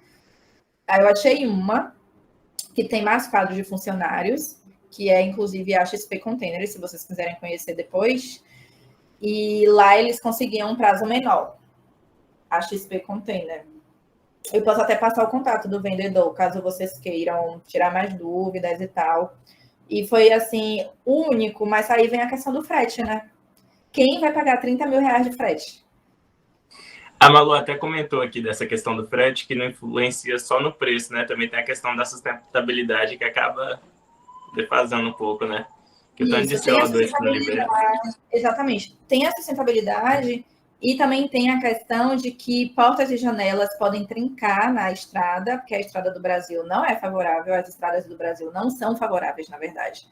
Aí eu achei uma que tem mais quadros de funcionários, que é, inclusive, a XP Container, se vocês quiserem conhecer depois. E lá eles conseguiam um prazo menor. A XP Container. Eu posso até passar o contato do vendedor, caso vocês queiram tirar mais dúvidas e tal. E foi, assim, único, mas aí vem a questão do frete, né? Quem vai pagar R$ 30.000 de frete? A Malu até comentou aqui dessa questão do frete, que não influencia só no preço, né? Também tem a questão da sustentabilidade, que acaba defasando um pouco, né? Que o tanto de CO2 que não libera. Exatamente. Tem a sustentabilidade e também tem a questão de que portas e janelas podem trincar na estrada, porque a estrada do Brasil não é favorável, as estradas do Brasil não são favoráveis, na verdade.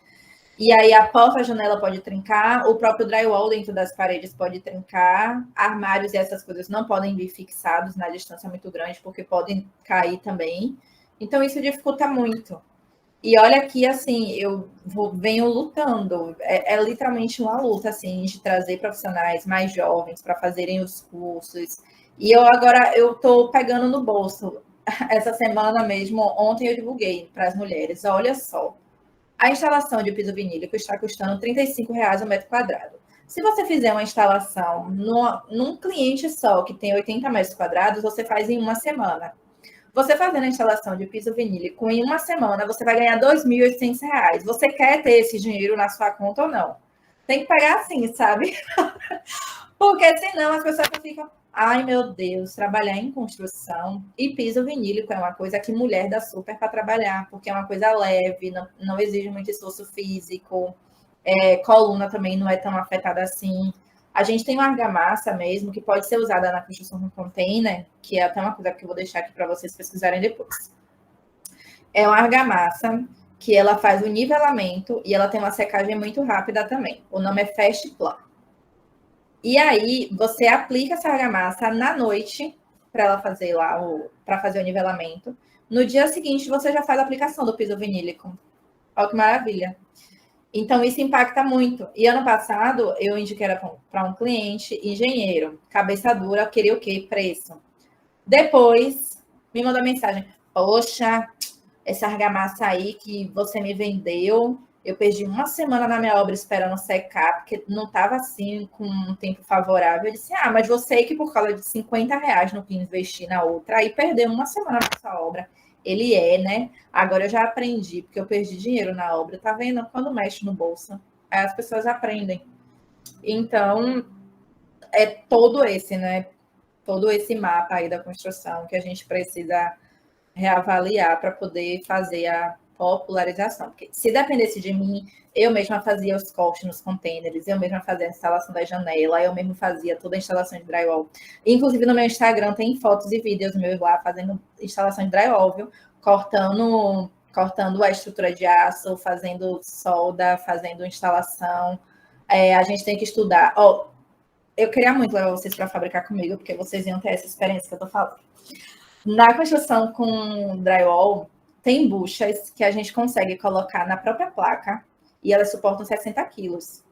E aí a porta-janela pode trincar, o próprio drywall dentro das paredes pode trincar, armários e essas coisas não podem vir fixados na distância muito grande, porque podem cair também. Então, isso dificulta muito. E olha que, assim, venho lutando, é literalmente uma luta, assim, de trazer profissionais mais jovens para fazerem os cursos. E eu agora, eu estou pegando no bolso. essa semana mesmo, ontem eu divulguei para as mulheres, olha só, a instalação de piso vinílico está custando R$ 35 o metro quadrado. Se você fizer uma instalação num cliente só, que tem 80 metros quadrados, você faz em uma semana. Você fazendo a instalação de piso vinílico em uma semana, você vai ganhar R$ 2.800. Você quer ter esse dinheiro na sua conta ou não? Tem que pagar assim, sabe? Porque senão as pessoas ficam, ai meu Deus, trabalhar em construção e piso vinílico é uma coisa que mulher dá super para trabalhar, porque é uma coisa leve, não exige muito esforço físico, coluna também não é tão afetada assim. A gente tem uma argamassa mesmo, que pode ser usada na construção com container, que é até uma coisa que eu vou deixar aqui para vocês pesquisarem depois. É uma argamassa que ela faz o nivelamento e ela tem uma secagem muito rápida também. O nome é Fast Plan. E aí, você aplica essa argamassa na noite para ela fazer lá para fazer o nivelamento. No dia seguinte, você já faz a aplicação do piso vinílico. Olha que maravilha. Então, isso impacta muito. E ano passado, eu indiquei para um cliente, engenheiro, cabeça dura, queria o quê? Preço. Depois, me mandou mensagem: poxa, essa argamassa aí que você me vendeu, eu perdi uma semana na minha obra esperando secar, porque não estava assim com um tempo favorável. Eu disse, mas você que por causa de R$ 50 não quis investir na outra, aí perdeu uma semana na sua obra. Ele né? Agora eu já aprendi, porque eu perdi dinheiro na obra, tá vendo? Quando mexe no bolso, aí as pessoas aprendem. Então, é todo esse, né? Todo esse mapa aí da construção que a gente precisa reavaliar para poder fazer a popularização. Porque se dependesse de mim, eu mesma fazia os cortes nos containers, eu mesma fazia a instalação da janela, eu mesma fazia toda a instalação de drywall. Inclusive no meu Instagram tem fotos e vídeos meus lá fazendo instalação de drywall, viu? Cortando a estrutura de aço, fazendo solda, fazendo instalação. A gente tem que estudar. Eu queria muito levar vocês para fabricar comigo, porque vocês iam ter essa experiência que eu estou falando. Na construção com drywall, tem buchas que a gente consegue colocar na própria placa e elas suportam 60 quilos,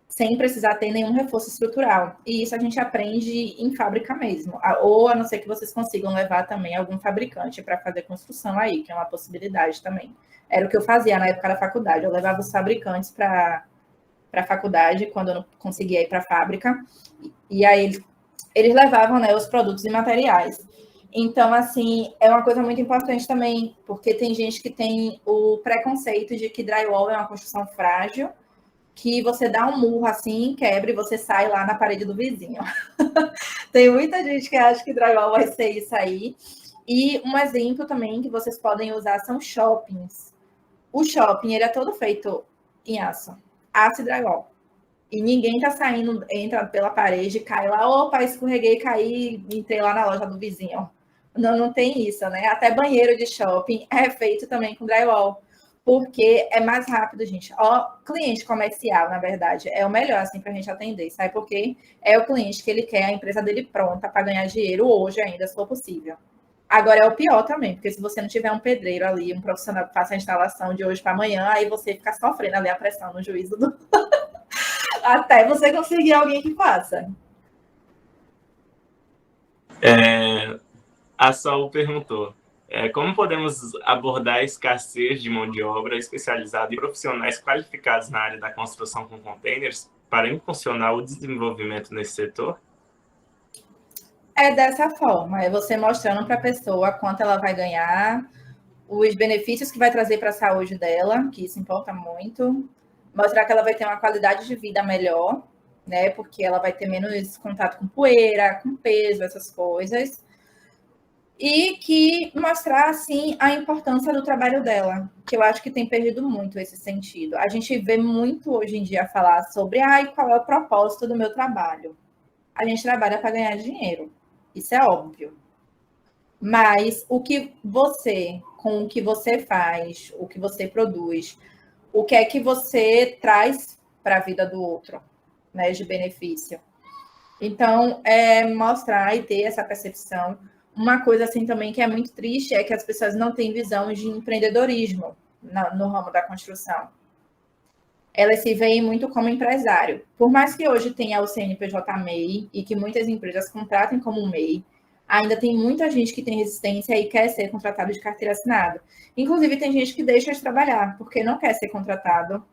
sem precisar ter nenhum reforço estrutural. E isso a gente aprende em fábrica mesmo, ou a não ser que vocês consigam levar também algum fabricante para fazer construção aí, que é uma possibilidade também. Era o que eu fazia na época da faculdade, eu levava os fabricantes para a faculdade, quando eu não conseguia ir para a fábrica, e aí eles levavam, né, os produtos e materiais. Então, assim, é uma coisa muito importante também, porque tem gente que tem o preconceito de que drywall é uma construção frágil, que você dá um murro assim, quebra e você sai lá na parede do vizinho. Tem muita gente que acha que drywall vai ser isso aí. E um exemplo também que vocês podem usar são shoppings. O shopping, ele é todo feito em aço e drywall. E ninguém tá saindo, entra pela parede, cai lá, opa, escorreguei, caí, entrei lá na loja do vizinho. Não tem isso, né? Até banheiro de shopping é feito também com drywall, porque é mais rápido, gente. Cliente comercial, na verdade, é o melhor assim para a gente atender, sabe por quê? É o cliente que ele quer a empresa dele pronta para ganhar dinheiro hoje ainda, se for possível. Agora é o pior também, porque se você não tiver um pedreiro ali, um profissional que faça a instalação de hoje para amanhã, aí você fica sofrendo ali a pressão no juízo até você conseguir alguém que faça. A Sol perguntou, como podemos abordar a escassez de mão de obra especializada e profissionais qualificados na área da construção com containers para impulsionar o desenvolvimento nesse setor? É dessa forma, é você mostrando para a pessoa quanto ela vai ganhar, os benefícios que vai trazer para a saúde dela, que isso importa muito, mostrar que ela vai ter uma qualidade de vida melhor, né? Porque ela vai ter menos contato com poeira, com peso, essas coisas. E que mostrar, assim, a importância do trabalho dela, que eu acho que tem perdido muito esse sentido. A gente vê muito hoje em dia falar sobre qual é o propósito do meu trabalho. A gente trabalha para ganhar dinheiro. Isso é óbvio. Mas o que você, com o que você faz, o que você produz, o que é que você traz para a vida do outro, né, de benefício. Então, mostrar e ter essa percepção. Uma coisa assim também que é muito triste é que as pessoas não têm visão de empreendedorismo no ramo da construção. Elas se veem muito como empresário. Por mais que hoje tenha o CNPJ MEI e que muitas empresas contratem como MEI, ainda tem muita gente que tem resistência e quer ser contratado de carteira assinada. Inclusive, tem gente que deixa de trabalhar porque não quer ser contratado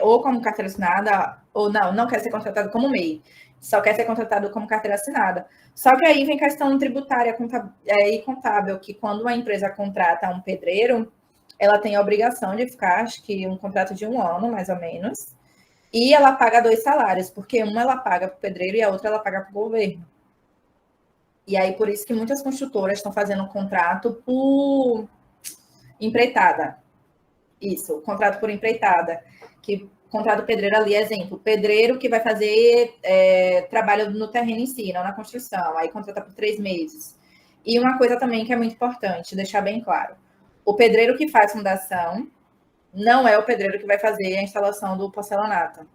ou como carteira assinada, ou não quer ser contratado como MEI, só quer ser contratado como carteira assinada. Só que aí vem questão tributária e contábil, que quando uma empresa contrata um pedreiro, ela tem a obrigação de ficar, acho que um contrato de 1 ano, mais ou menos, e ela paga 2 salários, porque uma ela paga para o pedreiro e a outra ela paga para o governo. E aí, por isso que muitas construtoras estão fazendo um contrato por empreitada. Isso, contrato por empreitada. Que contrato pedreiro ali, exemplo, pedreiro que vai fazer trabalho no terreno em si, não na construção. Aí contrata por 3 meses. E uma coisa também que é muito importante, deixar bem claro. O pedreiro que faz fundação não é o pedreiro que vai fazer a instalação do porcelanato.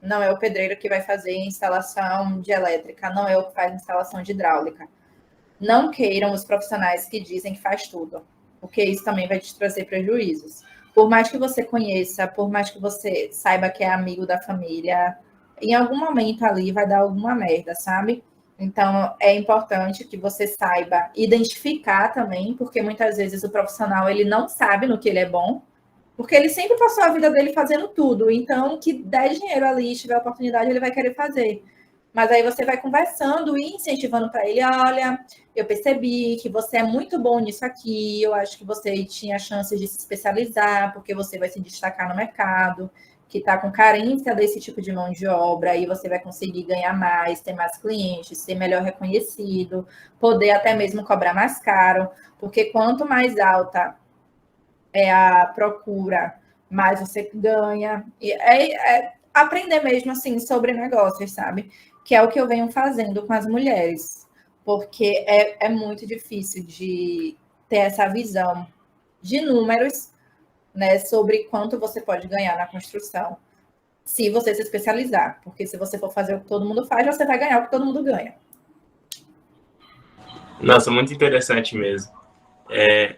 Não é o pedreiro que vai fazer a instalação de elétrica. Não é o que faz a instalação de hidráulica. Não queiram os profissionais que dizem que faz tudo, porque isso também vai te trazer prejuízos. Por mais que você conheça, por mais que você saiba que é amigo da família, em algum momento ali vai dar alguma merda, sabe? Então, é importante que você saiba identificar também, porque muitas vezes o profissional ele não sabe no que ele é bom, porque ele sempre passou a vida dele fazendo tudo. Então, que der dinheiro ali, tiver oportunidade, ele vai querer fazer. Mas aí você vai conversando e incentivando para ele, olha, eu percebi que você é muito bom nisso aqui, eu acho que você tinha chance de se especializar, porque você vai se destacar no mercado, que está com carência desse tipo de mão de obra, aí você vai conseguir ganhar mais, ter mais clientes, ser melhor reconhecido, poder até mesmo cobrar mais caro, porque quanto mais alta é a procura, mais você ganha. E aprender mesmo assim sobre negócios, sabe? Que é o que eu venho fazendo com as mulheres, porque é muito difícil de ter essa visão de números, né, sobre quanto você pode ganhar na construção, se você se especializar, porque se você for fazer o que todo mundo faz, você vai ganhar o que todo mundo ganha. Nossa, muito interessante mesmo.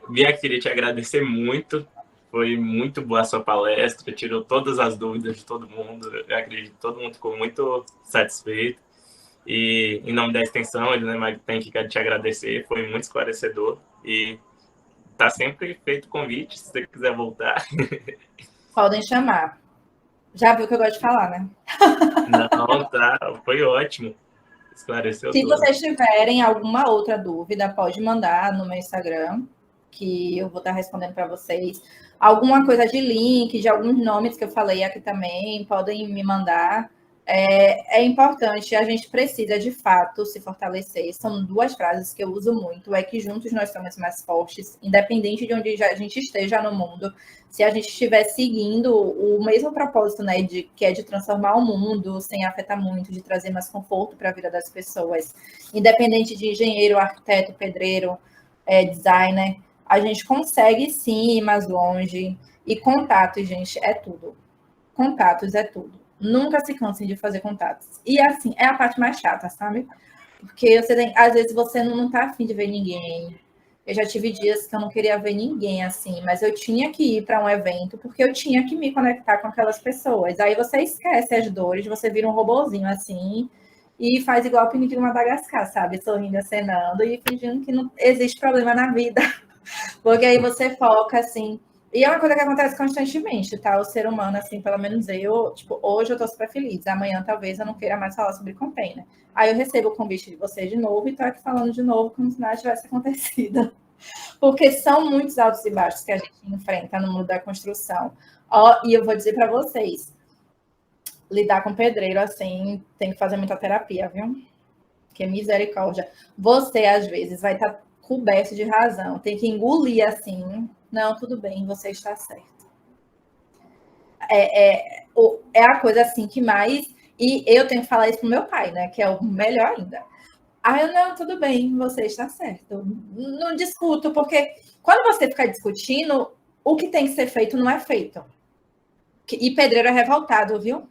Bia, queria te agradecer muito. Foi muito boa a sua palestra, tirou todas as dúvidas de todo mundo. Eu acredito que todo mundo ficou muito satisfeito. E, em nome da extensão, né, Magtank, quero te agradecer. Foi muito esclarecedor. E tá sempre feito o convite, se você quiser voltar. Podem chamar. Já viu que eu gosto de falar, né? Não, tá. Foi ótimo. Esclareceu Se tudo. vocês tiverem alguma outra dúvida, pode mandar no meu Instagram, que eu vou estar respondendo para vocês. Alguma coisa de link, de alguns nomes que eu falei aqui também, podem me mandar. É importante, a gente precisa de fato se fortalecer. São 2 frases que eu uso muito: é que juntos nós somos mais fortes, independente de onde a gente esteja no mundo. Se a gente estiver seguindo o mesmo propósito, né, que é de transformar o mundo sem afetar muito, de trazer mais conforto para a vida das pessoas, independente de engenheiro, arquiteto, pedreiro, designer, a gente consegue sim ir mais longe. E contatos, gente, é tudo. Contatos é tudo. Nunca se cansem de fazer contatos. E assim, é a parte mais chata, sabe? Porque às vezes você não tá afim de ver ninguém. Eu já tive dias que eu não queria ver ninguém assim, mas eu tinha que ir para um evento porque eu tinha que me conectar com aquelas pessoas. Aí você esquece as dores, você vira um robozinho assim e faz igual o Pinguim de Madagascar, sabe? Sorrindo, acenando e fingindo que não existe problema na vida. Porque aí você foca assim. E é uma coisa que acontece constantemente, tá? O ser humano, assim, pelo menos eu, tipo, hoje eu tô super feliz, amanhã talvez eu não queira mais falar sobre container. Aí eu recebo o convite de vocês de novo e tô aqui falando de novo como se nada tivesse acontecido. Porque são muitos altos e baixos que a gente enfrenta no mundo da construção. Ó, e eu vou dizer para vocês, lidar com pedreiro, assim, tem que fazer muita terapia, viu? Que misericórdia. Você, às vezes, vai estar coberto de razão, tem que engolir assim. Não, tudo bem, você está certo. É a coisa assim que mais. E eu tenho que falar isso pro meu pai, né? Que é o melhor ainda. Ah, eu não, tudo bem, você está certo. Não discuto, porque quando você fica discutindo, o que tem que ser feito não é feito. E pedreiro é revoltado, viu?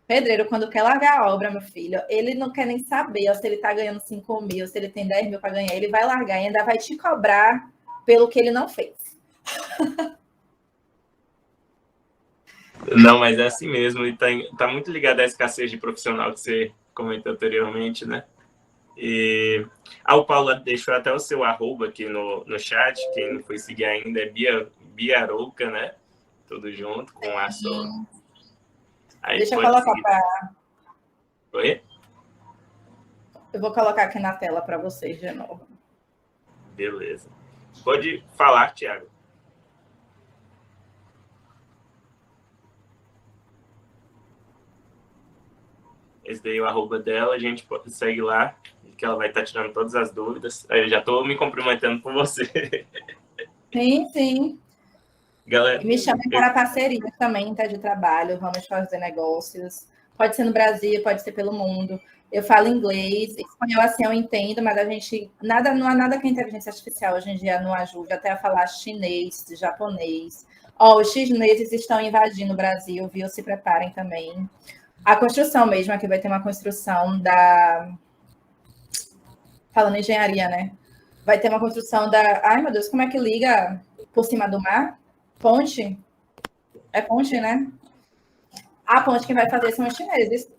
Pedreiro, quando quer largar a obra, meu filho, ele não quer nem saber se ele está ganhando 5 mil, se ele tem 10 mil para ganhar, ele vai largar e ainda vai te cobrar pelo que ele não fez. Não, mas é assim mesmo. E tá muito ligado à escassez de profissional que você comentou anteriormente, né? O Paulo deixou até o seu arroba aqui no chat. Quem não foi seguir ainda é Biarouca, né? Tudo junto com a só. Aí deixa eu pode colocar seguir. Oi? Eu vou colocar aqui na tela para vocês de novo. Beleza. Pode falar, Thiago. Esse daí é o arroba dela, a gente segue lá, que ela vai estar tirando todas as dúvidas. Eu já estou me cumprimentando com você. Sim, sim. Galera, Me chamem para parceria também, tá, de trabalho, vamos fazer negócios. Pode ser no Brasil, pode ser pelo mundo. Eu falo inglês, espanhol assim eu entendo, mas a gente não há nada que a inteligência artificial hoje em dia não ajude até a falar chinês, japonês. Os chineses estão invadindo o Brasil, viu? Se preparem também. A construção mesmo, aqui vai ter uma construção falando em engenharia, né? Vai ter uma construção ai meu Deus, como é que liga por cima do mar? Ponte? É ponte, né? A ponte que vai fazer são os chineses.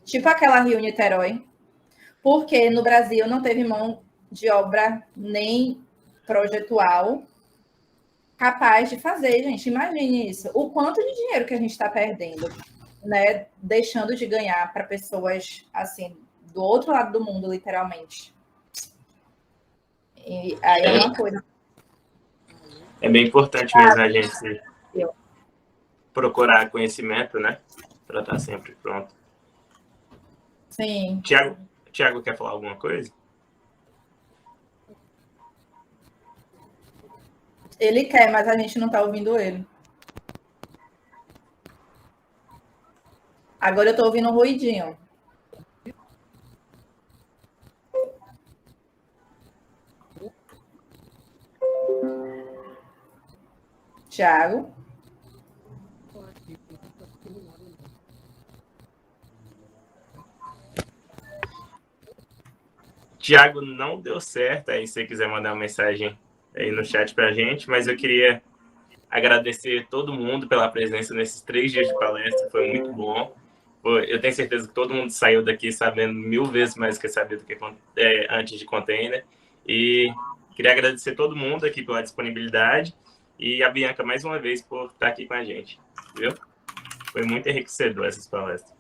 Tipo aquela Rio-Niterói. Porque no Brasil não teve mão de obra nem projetual capaz de fazer, gente. Imagine isso. O quanto de dinheiro que a gente está perdendo, né? Deixando de ganhar para pessoas, assim, do outro lado do mundo, literalmente. E aí é uma coisa. É bem importante mesmo a gente procurar conhecimento, né? Para estar sempre pronto. Sim. Thiago quer falar alguma coisa? Ele quer, mas a gente não está ouvindo ele. Agora eu estou ouvindo um ruidinho. Thiago? Thiago, não deu certo. Aí se você quiser mandar uma mensagem aí no chat para a gente, mas eu queria agradecer todo mundo pela presença nesses 3 dias de palestra, foi muito bom. Eu tenho certeza que todo mundo saiu daqui sabendo 1000 vezes mais que sabia do que antes de container. E queria agradecer todo mundo aqui pela disponibilidade e a Bianca mais uma vez por estar aqui com a gente, viu? Foi muito enriquecedor essas palestras.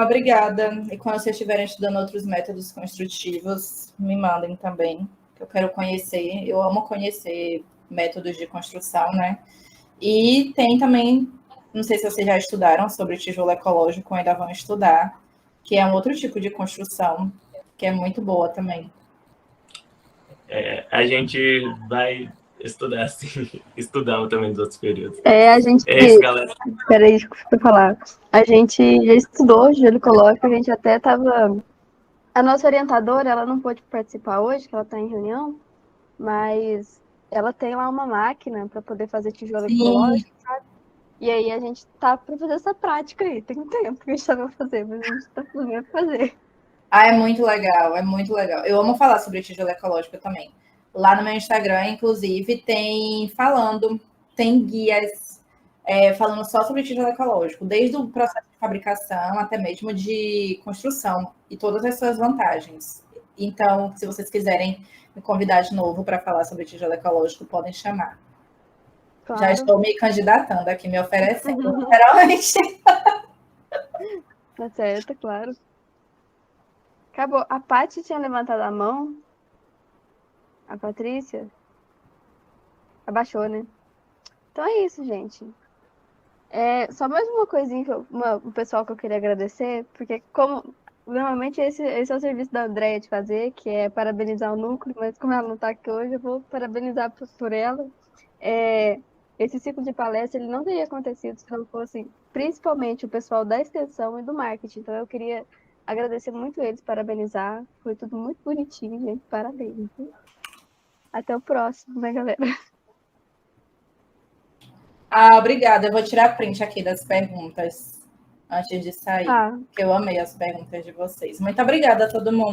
Obrigada. E quando vocês estiverem estudando outros métodos construtivos, me mandem também, que eu quero conhecer. Eu amo conhecer métodos de construção, né? E tem também, não sei se vocês já estudaram sobre tijolo ecológico, ainda vão estudar, que é um outro tipo de construção, que é muito boa também. A gente vai estudar assim, estudamos também nos outros períodos. A gente... É isso, galera. Peraí, desculpa eu falar. A gente já estudou tijolo ecológico, a gente até estava... A nossa orientadora, ela não pôde participar hoje, que ela está em reunião, mas ela tem lá uma máquina para poder fazer tijolo ecológico, sabe? E aí a gente tá para fazer essa prática aí. Tem um tempo que a gente estava fazendo, mas a gente está fazendo fazer. É muito legal, é muito legal. Eu amo falar sobre tijolo ecológico também. Lá no meu Instagram, inclusive, tem guias falando só sobre tijolo ecológico, desde o processo de fabricação até mesmo de construção e todas as suas vantagens. Então, se vocês quiserem me convidar de novo para falar sobre tijolo ecológico, podem chamar. Claro. Já estou me candidatando aqui, me oferecendo, literalmente. Tá certo, claro. Acabou. A Paty tinha levantado a mão. A Patrícia abaixou, né? Então é isso, gente. Só mais uma coisinha, o pessoal que eu queria agradecer, porque como normalmente esse é o serviço da Andréia de fazer, que é parabenizar o núcleo, mas como ela não está aqui hoje, eu vou parabenizar por ela. Esse ciclo de palestra ele não teria acontecido se não fosse principalmente o pessoal da extensão e do marketing. Então eu queria agradecer muito eles, parabenizar. Foi tudo muito bonitinho, gente. Parabéns. Até o próximo, né, galera? Obrigada. Eu vou tirar print aqui das perguntas antes de sair. Eu amei as perguntas de vocês. Muito obrigada a todo mundo.